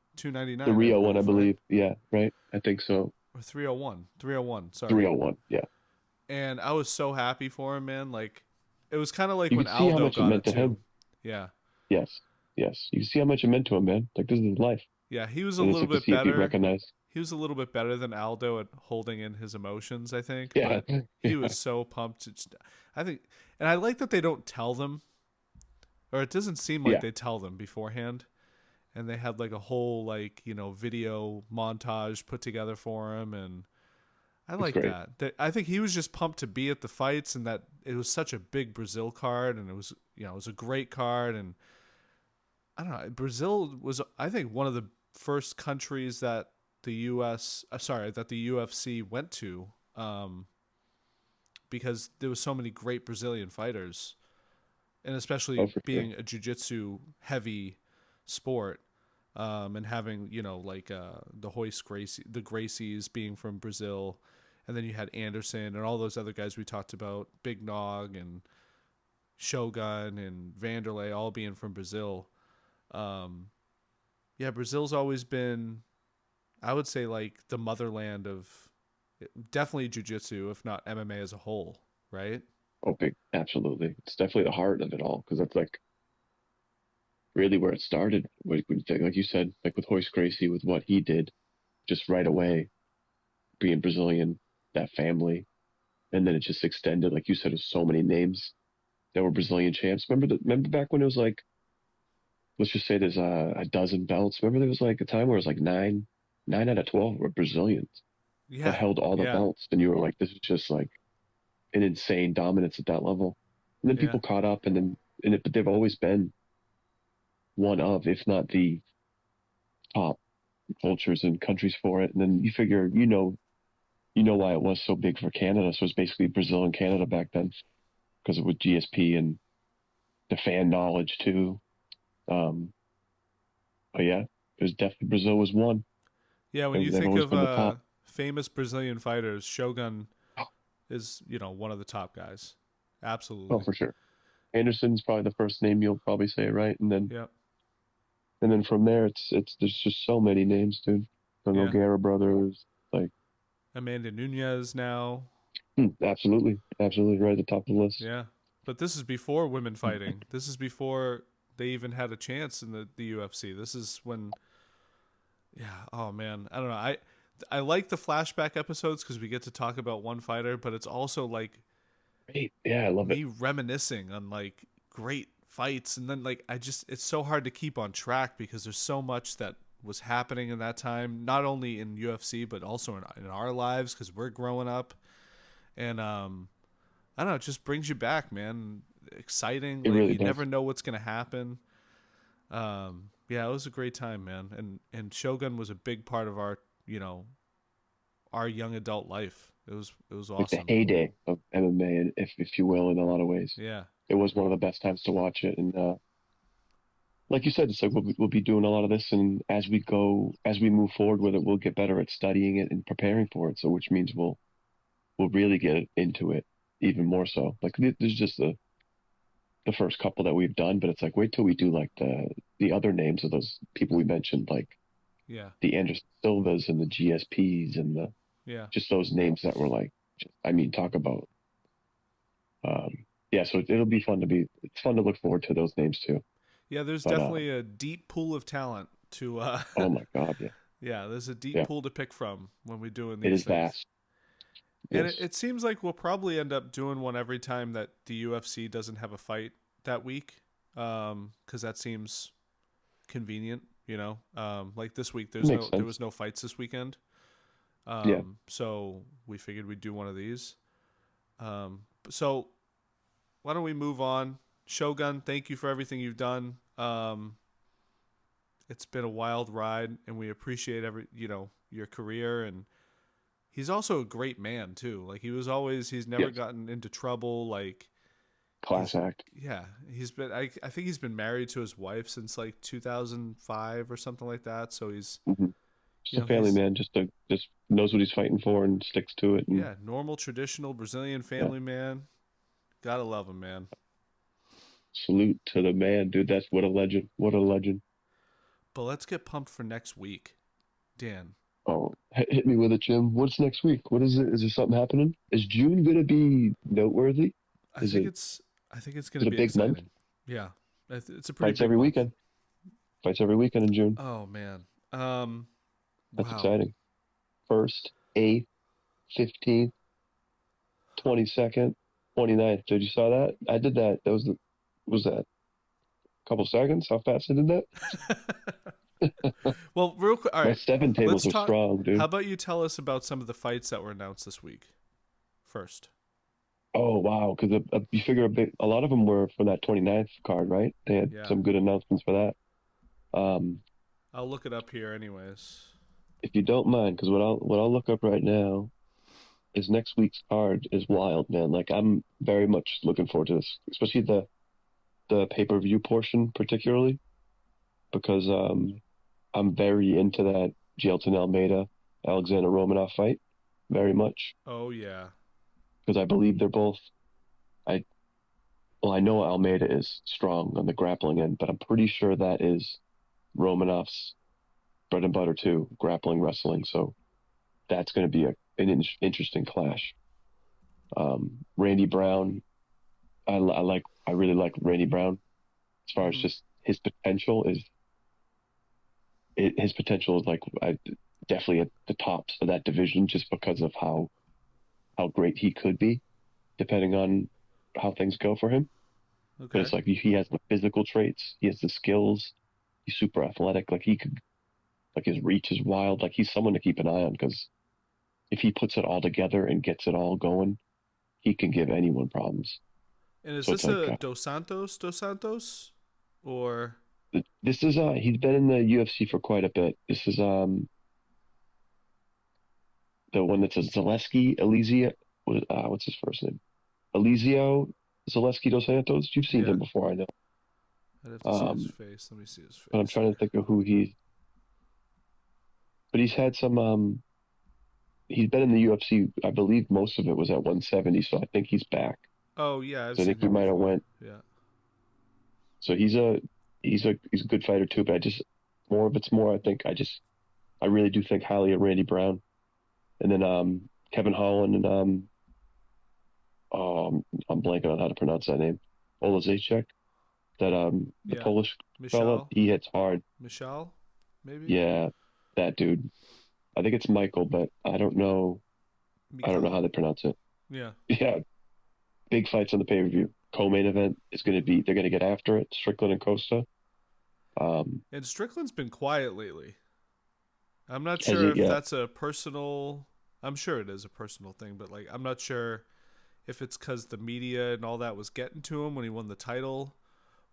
The $299, I Rio one, I believe, right? believe. Yeah, right. I think so. Or 301, 301. Sorry. 301. Yeah. And I was so happy for him, man. Like it was kind of like You when could see how Aldo much it got meant it to too. him. Yeah, Yes. Yes. You can see how much it meant to him, man. Like this is his life. yeah. He was a And it's little like to bit see it be better. recognized. He was a little bit better than Aldo at holding in his emotions, I think. Yeah. But he Yeah. was so pumped. I think, and I like that they don't tell them or it doesn't seem like Yeah, they tell them beforehand. And they had like a whole like video montage put together for him, and I it's like great. that. I think he was just pumped to be at the fights, and that it was such a big Brazil card, and it was it was a great card, and I don't know. Brazil was, I think, one of the first countries that the that the UFC went to, because there was so many great Brazilian fighters, and especially Oh, for sure. being a jiu-jitsu heavy sport, and having like the the Gracies being from Brazil, and then you had Anderson and all those other guys we talked about, Big Nog and Shogun and Vanderlei, all being from Brazil. Yeah, Brazil's always been, I would say, like the motherland of definitely jiu-jitsu, if not MMA as a whole, right? Oh, big, absolutely. It's definitely the heart of it all because that's like really where it started. Like you said, like with Hoist Gracie, with what he did, just right away, being Brazilian, that family, and then it just extended. Like you said, there's so many names that were Brazilian champs. Remember back when it was like, let's just say there's a dozen belts. Remember there was like a time where it was like nine out of 12 were Brazilians that Yeah, held all the yeah, belts, and you were like, this is just like an insane dominance at that level. And then yeah, people caught up, but they've always been one of, if not the top cultures and countries for it. And then you figure, you know why it was so big for Canada. So it's basically Brazil and Canada back then because it was GSP and the fan knowledge too. Um, but yeah, it was definitely Brazil was one. yeah. When you They've think always of been the top. famous Brazilian fighters, Shogun is one of the top guys. Oh, Absolutely. for sure. Anderson's probably the first name you'll probably say, right? Yeah, And then from there, it's there's just so many names, dude. The yeah. Nogueira brothers, like Amanda Nunez now. absolutely, absolutely right at the top of the list. Yeah, but this is before women fighting. This is before they even had a chance in the UFC. This is when, yeah. Oh man, I don't know. I like the flashback episodes because we get to talk about one fighter, but it's also like Great, yeah, I love it. me reminiscing on like great fights, and then like it's so hard to keep on track because there's so much that was happening in that time, not only in UFC but also in our lives because we're growing up, and I don't know, it just brings you back, man. Exciting, It like really you does. never know what's gonna happen. Yeah, it was a great time, man, and Shogun was a big part of our our young adult life. It was Like the awesome. heyday of MMA, and if you will, in a lot of ways, Yeah, it was one of the best times to watch it. And like you said, it's like we'll be doing a lot of this, and as we move forward with it, we'll get better at studying it and preparing for it. So, which means we'll really get into it even more so. Like there's just the first couple that we've done, but it's like wait till we do like the other names of those people we mentioned, like yeah, the Anderson Silvas and the GSPs and the yeah, just those names that were like, I mean, talk about. Yeah, so it'll be fun it's fun to look forward to those names too. yeah. There's But definitely a deep pool of talent to. oh my God, yeah, Yeah, there's a deep yeah, pool to pick from when we're doing it these is things. vast. And Yes, it seems like we'll probably end up doing one every time that the UFC doesn't have a fight that week, because that seems convenient. Like this week, it makes there sense. was no fights this weekend, Yeah, so we figured we'd do one of these. So why don't we move on? Shogun, thank you for everything you've done. It's been a wild ride, and we appreciate your career, and he's also a great man too. Like he's never yes, gotten into trouble. Like class he's act. yeah, I think he's been married to his wife since like 2005 or something like that. So he's Hmm. Just a family he's man, just knows what he's fighting for and sticks to it. And yeah, normal traditional Brazilian yeah, family man. Gotta love him, man. salute to the man, dude. That's what a legend. What a legend. But let's get pumped for next week, Dan. Oh, hit me with it, Jim. What's next week? What is it? Is there something happening? Is June gonna be noteworthy? I Is think it it's I think it's is gonna it a be big month? exciting. Yeah, it's a pretty Fights big every month. weekend. Fights every weekend in June. Oh man. Um. That's Wow. exciting. First, 8th, 15th, 22nd, 29th. Did you saw that? I did that. That was the, what was that? couple seconds. How fast I did that? Well, real quick. All My right, 7 tables let's are talk. strong, dude. How about you tell us about some of the fights that were announced this week first? Oh wow, because you figure a lot of them were for that 29th card, right? They had Yeah, some good announcements for that. I'll look it up here, anyways. If you don't mind, because what I'll look up right now is next week's card is wild, man. Like I'm very much looking forward to this, especially the pay-per-view portion, particularly because I'm very into that Jailton Almeida Alexander Romanov fight, very much Oh yeah. because I believe they're both. I Well, I know Almeida is strong on the grappling end, but I'm pretty sure that is Romanov's bread and butter too, grappling wrestling. So that's going to be an interesting clash. Randy Brown, I really like Randy Brown. As far as just his potential is like definitely at the tops of that division, just because of how great he could be, depending on how things go for him. But Okay. it's like he has the physical traits, he has the skills, he's super athletic. Like he could, like his reach is wild. Like he's someone to keep an eye on because if he puts it all together and gets it all going, he can give anyone problems. And is So it's this like a Dos Santos, or this is he's been in the UFC for quite a bit. This is the one that says Zaleski Elizio. What's his first name? Elizio Zaleski dos Santos. You've seen yeah? him before, I know. I'd have to see his face. Let me see his face. But I'm trying to think of who he. But he's had some. He's been in the UFC. I believe most of it was at 170, so I think he's back. Oh yeah, I've So I seen think he him might have before. went. Yeah. So he's a good fighter too. But it's more. I think I really do think highly of Randy Brown, and then Kevin Holland and I'm blanking on how to pronounce that name. Olazechek, that the Yeah. Polish fella, Michal. he hits hard. Michal, maybe. Yeah, that dude. I think it's Michael, but I don't know. I don't know how Mikal. they pronounce it. Yeah. Yeah, big fights on the pay-per-view. Co-main event is going to be. They're going to get after it. Strickland and Costa. And Strickland's been quiet lately. I'm not Has sure he? if Yeah, that's a personal. I'm sure it is a personal thing, but like I'm not sure if it's because the media and all that was getting to him when he won the title,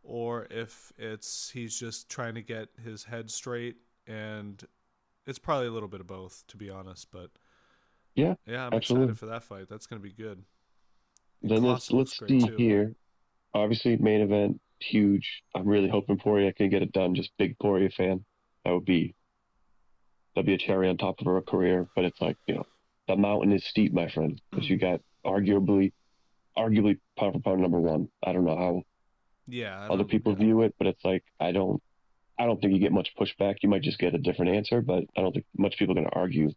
or if it's he's just trying to get his head straight, and it's probably a little bit of both, to be honest. But yeah, yeah, I'm absolutely. excited for that fight. That's gonna be good. And Then Costa looks let's great see too. here. Obviously, main event, huge. I'm really hoping Poirier can get it done. Just big Poirier fan. That would be that'd be a cherry on top of her career. But it's like, the mountain is steep, my friend, because you got arguably pound for pound number one. I don't know how Yeah, I other don't. people view it, but it's like I don't think you get much pushback. You might just get a different answer, but I don't think much people are going to argue who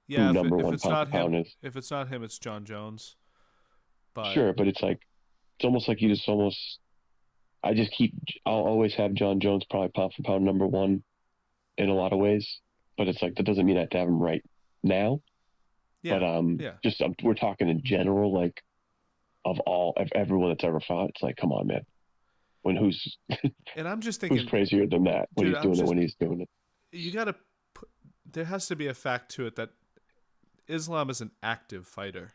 Yeah, number if one it's pound for not pound him, is. it's John Jones. But Sure, but it's almost like you just almost. I'll always have John Jones probably pound for pound number one in a lot of ways, but it's like that doesn't mean I have to have him right now. But yeah, yeah. just we're talking in general, like of everyone that's ever fought. It's like, come on, man. When And I'm just who's thinking, crazier than that when dude, he's doing it when he's doing it? you got to put, there has to be a fact to it that Islam is an active fighter,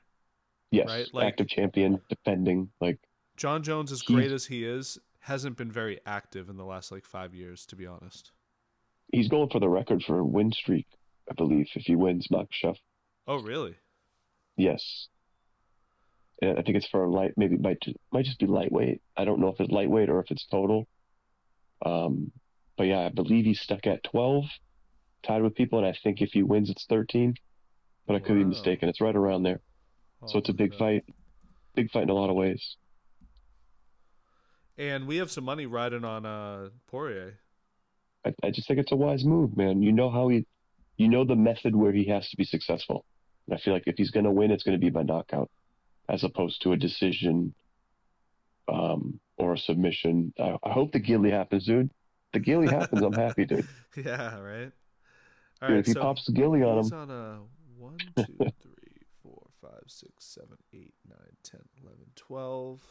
right? Yes, Like active champion, defending. Like John Jones, as great he's as he is, hasn't been very active in the last like 5 years, to be honest. he's going for the record for a win streak, I believe. If he wins Makhachev, Oh, really? yes. And I think it's for light. Maybe it might just be lightweight. I don't know if it's lightweight or if it's total. Um, but yeah, I believe he's stuck at 12, tied with people, and I think if he wins, it's 13. But I could be Wow. mistaken. It's right around there. So I'll it's a look it big up. fight. Big fight in a lot of ways. And we have some money riding on Poirier. I just think it's a wise move, man. You know the method where he has to be successful. And I feel like if he's going to win, it's going to be by knockout, as opposed to a decision, or a submission. I hope the Gilly happens, dude. The Gilly happens, I'm happy, dude. Yeah, right. All Dude, right, if he so pops the Gilly on he's him, on a 1, 2, 3, 4, 5, 6, 7, 8, 9, 10, 11, 12,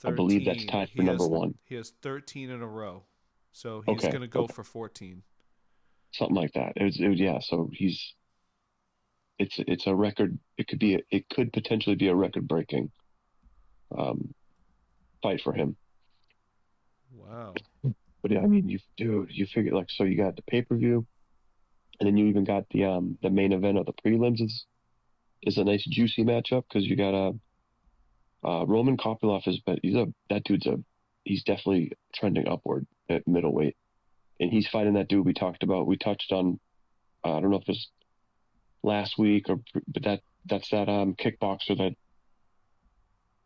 I believe that's 13. tied for number one. He has 13 in a row, so he's Okay, going to go for 14. something like that. Yeah. So it's a record. It could potentially be a record breaking um, fight for him. Wow. But yeah, I mean, you figure like so you got the pay-per-view, and then you even got the main event of the prelims is a nice juicy matchup because you got Roman Kopylov he's definitely trending upward at middleweight, and he's fighting that dude we talked about. We touched on I don't know if it was last week but that's that kickboxer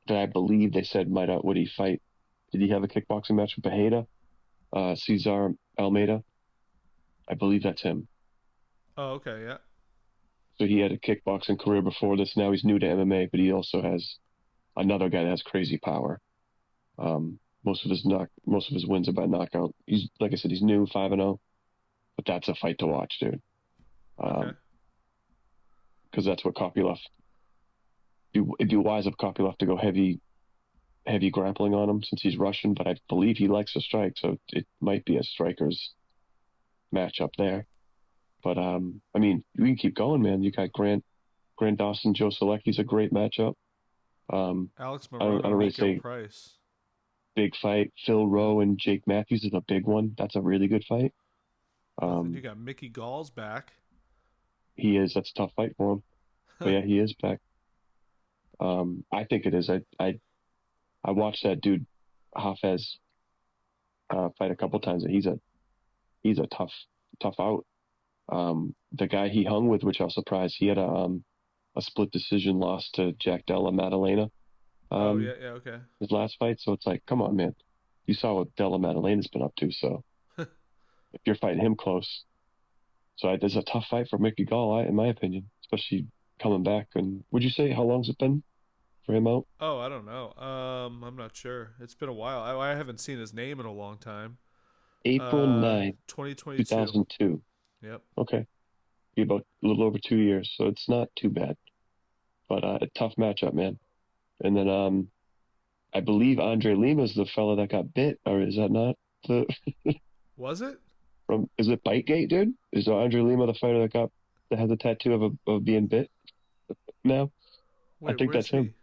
that I believe they said might would he fight? Did he have a kickboxing match with Bejeda? Cesar Almeida? I believe that's him. Oh, okay, yeah. So he had a kickboxing career before this. Now he's new to MMA, but he also has another guy that has crazy power. Most of his wins are by knockout. He's like I said, he's new, 5-0, but that's a fight to watch, dude. Okay. Because that's what Kopylov. It'd be wise of Kopylov to go heavy grappling on him since he's Russian, but I believe he likes to strike, so it might be a striker's matchup there. But I mean, we can keep going, man. You got Grant Dawson, Joe Selecki's a great matchup. Alex I don't Morono, really Miguel say Price. big fight. Phil Rowe and Jake Matthews is a big one. That's a really good fight. Then you got Mickey Gall's back. He is. That's a tough fight for him. But yeah, he is back. I think it is. I watched that dude Hafez fight a couple times, and he's a tough out. The guy he hung with, which I was surprised, he had a split decision loss to Jack Della Maddalena. Oh yeah, okay. His last fight. So it's like, come on, man. You saw what Della Maddalena's been up to. So if you're fighting him close, so there's a tough fight for Mickey Gall, in my opinion, especially coming back. And would you say how long's it been for him out? Oh, I don't know. I'm not sure. It's been a while. I haven't seen his name in a long time. April 9th, 2022. 2002. Yep. Okay. Be about a little over 2 years, so it's not too bad. But a tough matchup, man. And then I believe Andre Lima's the fella that got bit, or is that not the Was it? is it Bitegate, dude? Is Andre Lima the fighter that has a tattoo of being bit now? Wait, I think where's that's him.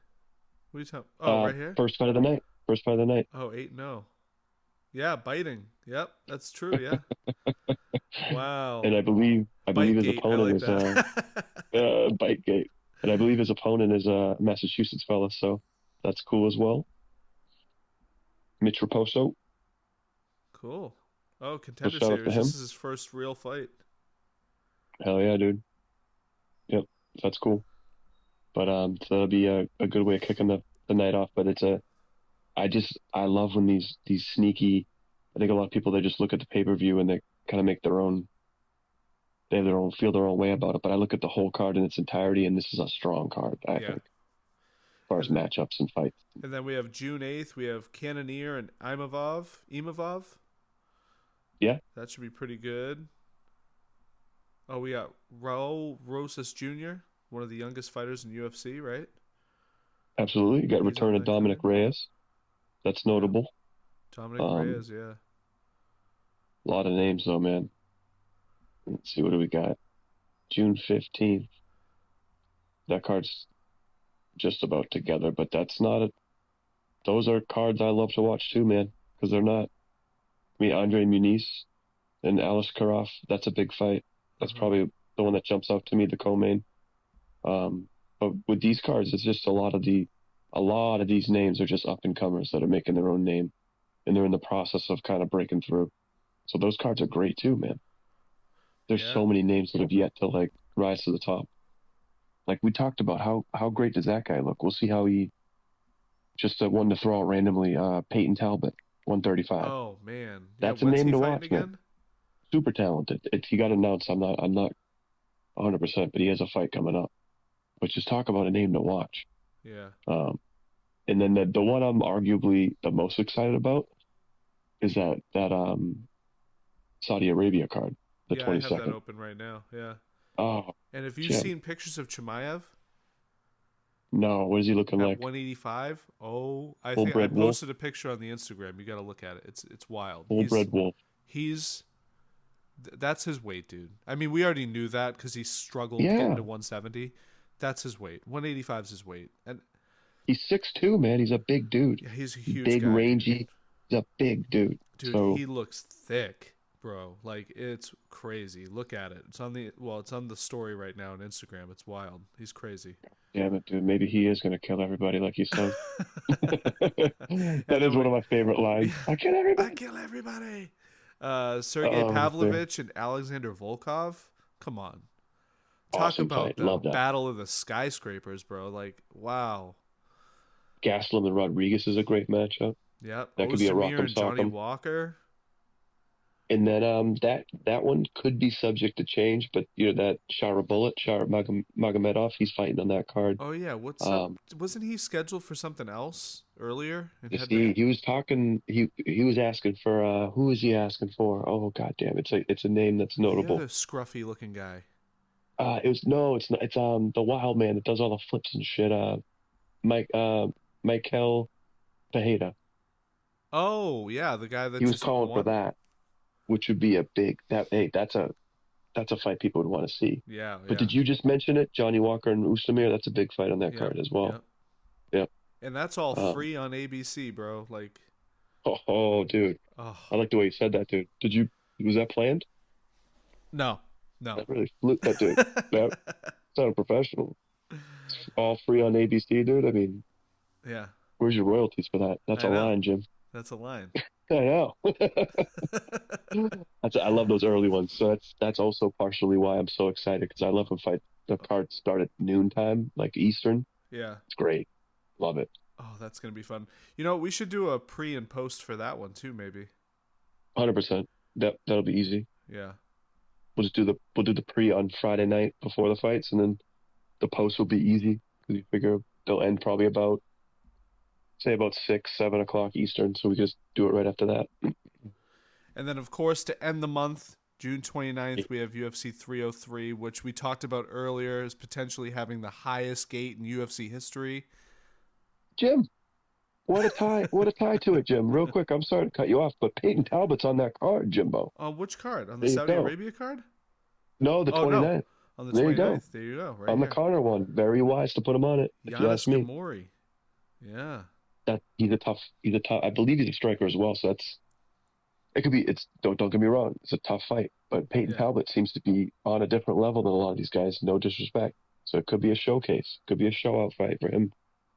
What are you talking? Oh, right here. First fight of the night. First fight of the night. Oh, 8-0. Yeah, biting. Yep, that's true. Yeah. Wow. And I believe his Bitegate, opponent I like that. Bitegate. And I believe his opponent is a Massachusetts fella, so that's cool as well. Mitch Raposo. Cool. Oh, Contender shout out to Series. him. This is his first real fight. Hell yeah, dude. Yep, that's cool. But so that'll be a good way of kicking the night off. But I love when these sneaky. I think a lot of people, they just look at the pay-per-view and they kind of make feel their own way about it. But I look at the whole card in its entirety, and this is a strong card, I think, as far as matchups and fights. And then we have June 8th. We have Cannonier and Imavov. Yeah, that should be pretty good. Oh, we got Raul Rosas Jr., one of the youngest fighters in UFC, right? absolutely. You got return of Dominic Reyes. That's notable. Dominic Reyes, yeah. A lot of names, though, man. Let's see, what do we got? June 15th. That card's just about together, but those are cards I love to watch too, man, because they're not. I mean, Andre Muniz and Alice Karoff, that's a big fight. That's probably the one that jumps out to me, the co-main. But with these cards, it's just a lot of these names are just up-and-comers that are making their own name, and they're in the process of kind of breaking through. So those cards are great too, man. There's so many names that have yet to like rise to the top. Like we talked about, how great does that guy look? We'll see how he. Just one to throw out randomly. Peyton Talbot, 135. Oh man, That's a name to watch, man. Super talented. He got announced. I'm not 100%, but he has a fight coming up. But just talk about a name to watch. Yeah. And then the one I'm arguably the most excited about is that Saudi Arabia card, the 22nd. I have that open right now. Yeah. Oh. And have you seen pictures of Chimaev? No, what is he looking at like? 185. Oh, I Full think I bred wolf. posted a picture on the Instagram. You got to look at it. It's wild. Full bred wolf. He's that's his weight, dude. I mean, we already knew that because he struggled getting Yeah. to 170. That's his weight. 185 is his weight, and He's 6'2", man. He's a big dude. yeah, he's a He's huge big, guy, rangy. He's a big dude. dude. So He looks thick, bro. Like it's crazy. Look at it. It's on the story right now on Instagram. It's wild. He's crazy. damn it, dude. Maybe he is gonna kill everybody, like he says. And That is then one of my favorite lines. I kill I everybody. kill everybody. Sergey Oh, Pavlovich and Alexander Volkov. Come on. Talk Awesome about fight. the Love that. battle of the skyscrapers, bro. Like, wow. Gaslam and Rodriguez is a great matchup. Yep. That could be a Ozdemir rock'em and Johnny sock'em. Walker. And then that one could be subject to change, but that Magomedov, he's fighting on that card. Oh yeah, what's up? Wasn't he scheduled for something else earlier? And had to... He was talking. He was asking for who is he asking for? Oh goddamn! It's a name that's notable. The scruffy looking guy. It's not. It's the wild man that does all the flips and shit. Michael Pajeda. Oh yeah, the guy that He was just calling won. for that, which would be a big that's a fight people would want to see. Yeah. But did you just mention it? Johnny Walker and Ozdemir, that's a big fight on that card as well. Yep. And that's all free on ABC, bro. Like, oh, dude. oh I like the way you said that, dude. Was that planned? no. That really flew that, dude. That sounded professional. It's all free on ABC, dude. I mean, Yeah. where's your royalties for that? That's I a know. line, Jim. That's a line. I know. I love those early ones. So that's also partially why I'm so excited, because I love when the cards start at noontime, like Eastern. Yeah. It's great. Love it. Oh, that's gonna be fun. We should do a pre and post for that one too, maybe. 100%. That'll be easy. Yeah. We'll do the pre on Friday night before the fights, and then the post will be easy because you figure they'll end probably about 6, 7 o'clock Eastern, so we just do it right after that. And then, of course, to end the month, June 29th, we have UFC 303, which we talked about earlier as potentially having the highest gate in UFC history. Jim, what a tie to it, Jim. Real quick, I'm sorry to cut you off, but Peyton Talbot's on that card, Jimbo. On which card? On the There you Saudi go. Arabia card? No, the 29th. On the There you 29th. go. There you go. Right On here. the Connor one. Very wise to put him on it, if you ask Giannis me. Gamori. Yeah. He's a tough, I believe he's a striker as well, so don't get me wrong, it's a tough fight, but Peyton Talbot seems to be on a different level than a lot of these guys, no disrespect. So it could be a showcase, could be a show-out fight for him.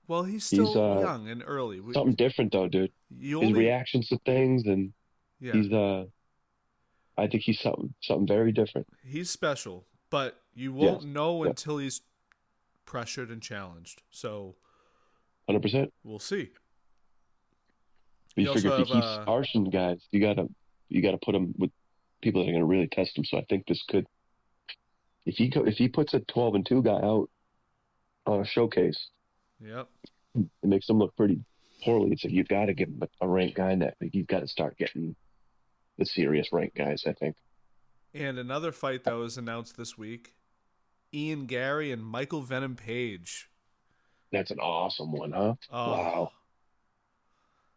Well, he's still young and early. Something different though, dude. His reactions to things, and he's I think he's something very different. He's special, but you won't know until he's pressured and challenged. So 100%. We'll see. But you figure if he keeps arching guys, you gotta put him with people that are gonna really test him. So I think this could, if he puts a 12-2 guy out on a showcase, yep, it makes him look pretty poorly. It's like you've got to give him a ranked guy in that. Like you've got to start getting the serious ranked guys, I think. And another fight that was announced this week: Ian Gary and Michael Venom Page. That's an awesome one, huh? Oh. Wow.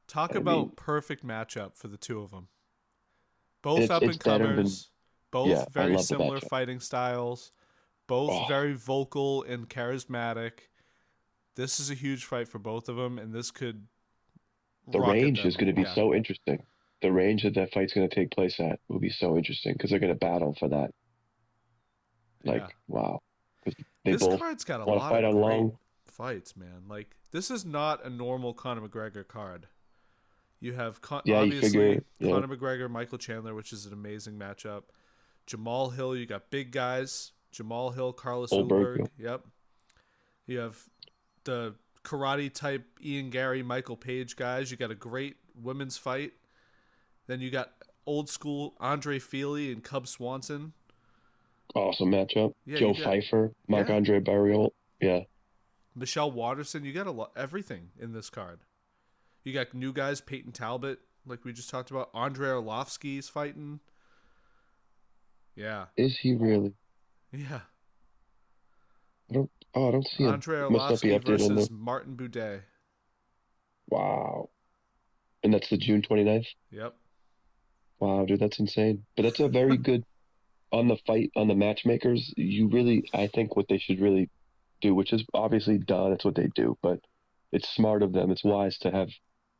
Talk about perfect matchup for the two of them. Both up and comers, both very similar fighting styles, both very vocal and charismatic. This is a huge fight for both of them, and this could. The range is going to be so interesting. The range that fight's going to take place at will be so interesting because they're going to battle for that. Wow. This card's got a lot of great fights, man. Like, this is not a normal Conor McGregor card. You have obviously Conor McGregor, Michael Chandler, which is an amazing matchup. Jamal Hill, you got big guys. Jamal Hill, Carlos Ulberg. Yep. You have the karate type Ian Gary, Michael Page guys. You got a great women's fight. Then you got old school Andre Feely and Cub Swanson. Awesome matchup. Joe Pfeiffer, Marc-Andre Barriol. Yeah. Michelle Watterson. You got everything in this card. You got new guys, Peyton Talbot, like we just talked about. Andrei Arlovsky's fighting. Yeah. Is he really? Yeah. Oh, I don't see him. Andre Must not be Arlovsky updated on versus the. Martin Buday. Wow. And that's the June 29th? Yep. Wow, dude, that's insane. But that's a very good on the matchmakers. You really, I think what they should really do, which is obviously done, it's what they do, but it's smart of them. It's wise to have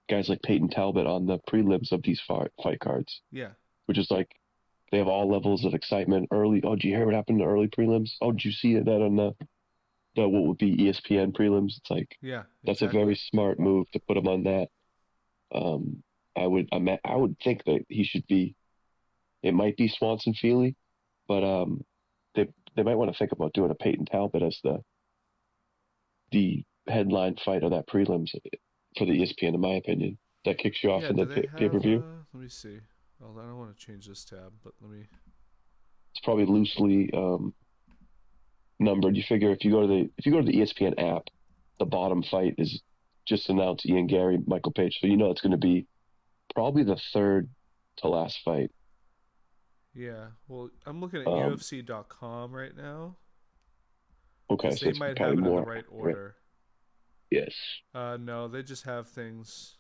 guys like Peyton Talbot on the prelims of these fight cards, Yeah. which is like they have all levels of excitement early. Oh, did you hear what happened in the early prelims? Oh, did you see that on the what would be ESPN prelims? It's like Yeah. that's a Exactly. very smart move to put him on that. Um, I would think that he should be. It might be Swanson Feely, but they might want to think about doing a Peyton Talbot as the headline fight of that prelims for the ESPN, in my opinion. That kicks you off Yeah. in Do the they pay per have? view. Let me see. Well, I don't want to change this tab, but let me. It's probably loosely numbered. You figure if you go to the ESPN app, the bottom fight is just announced Ian Gary, Michael Page, so you know it's going to be probably the third to last fight. Yeah. Well, I'm looking at Um, UFC.com right now okay, because so they it's might probably have it in the more right accurate. order. Yes, No, they just have things.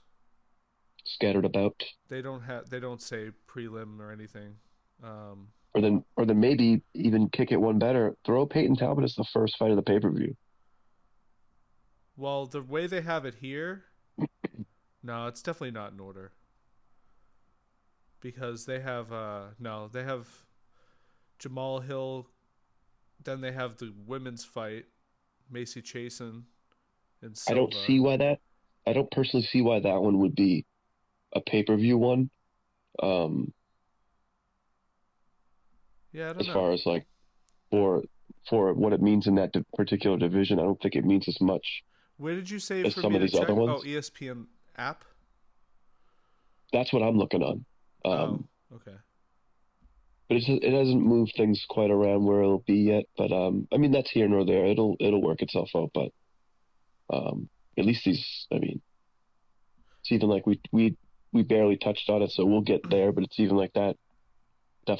scattered about. They don't have. They don't say prelim or anything. Um, Or then maybe even kick it one better. Throw Peyton Talbot as the first fight of the pay per view. well, the way they have it here, no, it's definitely not in order because they have. No, they have Jamal Hill. Then they have the women's fight, Macy Chasen and I don't Silva. see why that. I don't personally see why that one would be a pay per view one. Um, Yeah, I don't as know. far as like for for what it means in that particular division, I don't think it means as much Where did you say as for some me of to these other check? Oh, ones. ESPN app. That's what I'm looking on. Oh, Um, okay. but it hasn't moved things quite around where it'll be yet. But I mean that's here nor there. It'll work itself out. But at least these, I mean, it's even like we barely touched on it, so we'll get there. But it's even like that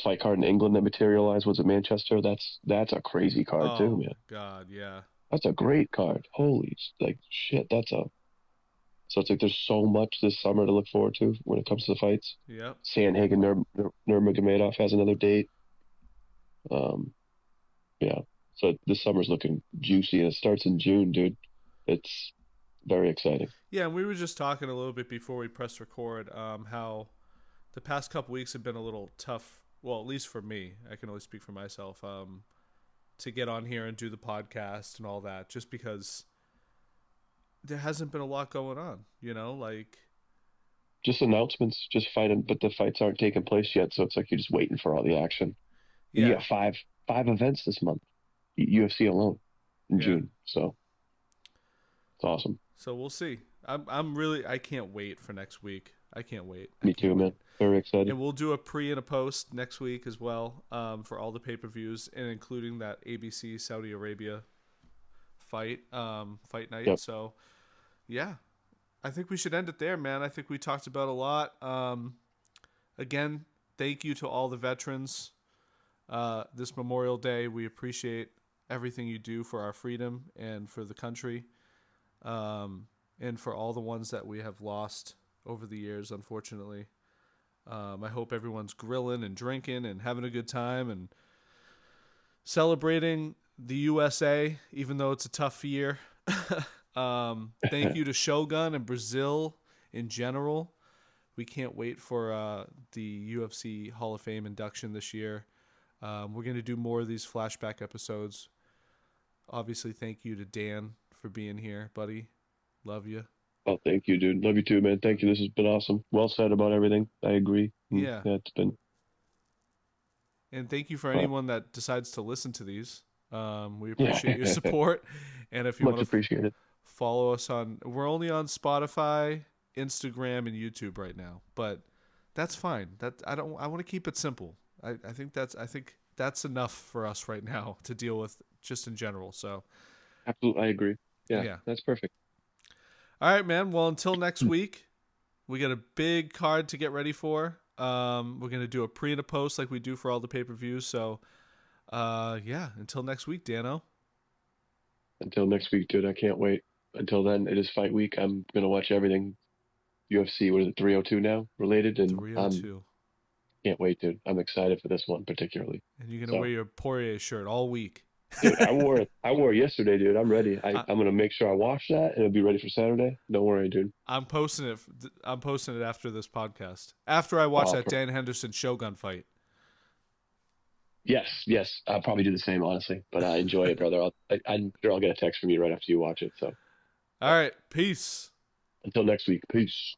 fight card in England that materialized was at Manchester. That's a crazy card too, Oh man. God, yeah. That's a great card. Holy like shit, that's a. So it's like there's so much this summer to look forward to when it comes to the fights. Yep. Sandhagen Nurmagomedov has another date. Um, yeah. So this summer's looking juicy, and it starts in June, dude. It's very exciting. Yeah, and we were just talking a little bit before we pressed record. How the past couple weeks have been a little tough. Well, at least for me, I can only speak for myself. To get on here and do the podcast and all that, just because there hasn't been a lot going on. You know, like Just announcements, just fighting, but the fights aren't taking place yet, so it's like you're just waiting for all the action. You yeah, got five events this month, UFC alone in yeah. June. So it's awesome. So we'll see. I'm really I can't wait for next week. I can't wait. I Me can't too, man. wait. Very excited. And we'll do a pre and a post next week as well, for all the pay per views and including that ABC Saudi Arabia fight night. Yep. So yeah, I think we should end it there, man. I think we talked about a lot. Again, thank you to all the veterans. This Memorial Day, we appreciate everything you do for our freedom and for the country, and for all the ones that we have lost over the years, unfortunately. I hope everyone's grilling and drinking and having a good time and celebrating the USA, even though it's a tough year. Thank you to Shogun and Brazil in general. We can't wait for the UFC Hall of Fame induction this year. We're going to do more of these flashback episodes. Obviously, thank you to Dan for being here, buddy. Love you. Oh, thank you, dude. Love you too, man. Thank you. This has been awesome. Well said about everything. I agree. Yeah. Yeah, it's been. And thank you for But, anyone that decides to listen to these. We yeah, appreciate your support. And if you much want to appreciated. follow us we're only on Spotify, Instagram, and YouTube right now, but that's fine. I want to keep it simple. I think that's enough for us right now to deal with just in general. So Absolutely, I agree. Yeah, yeah. that's perfect. All right, man. Well, until next week, we got a big card to get ready for. We're going to do a pre and a post like we do for all the pay-per-views. So, yeah, until next week, Dano. Until next week, dude. I can't wait. Until then, it is fight week. I'm gonna watch everything UFC. What is it, 302 now? Related, and 302. can't wait, dude. I'm excited for this one particularly. And you're gonna wear your Poirier shirt all week. Dude, I wore it yesterday, dude. I'm ready. I'm gonna make sure I wash that and it'll be ready for Saturday. Don't worry, dude. I'm posting it. I'm posting it after this podcast. After I watch that Dan Henderson Shogun fight. Yes. I'll probably do the same, honestly. But I enjoy it, brother. I'm sure I'll get a text from you right after you watch it. So. All right. Peace. Until next week. Peace.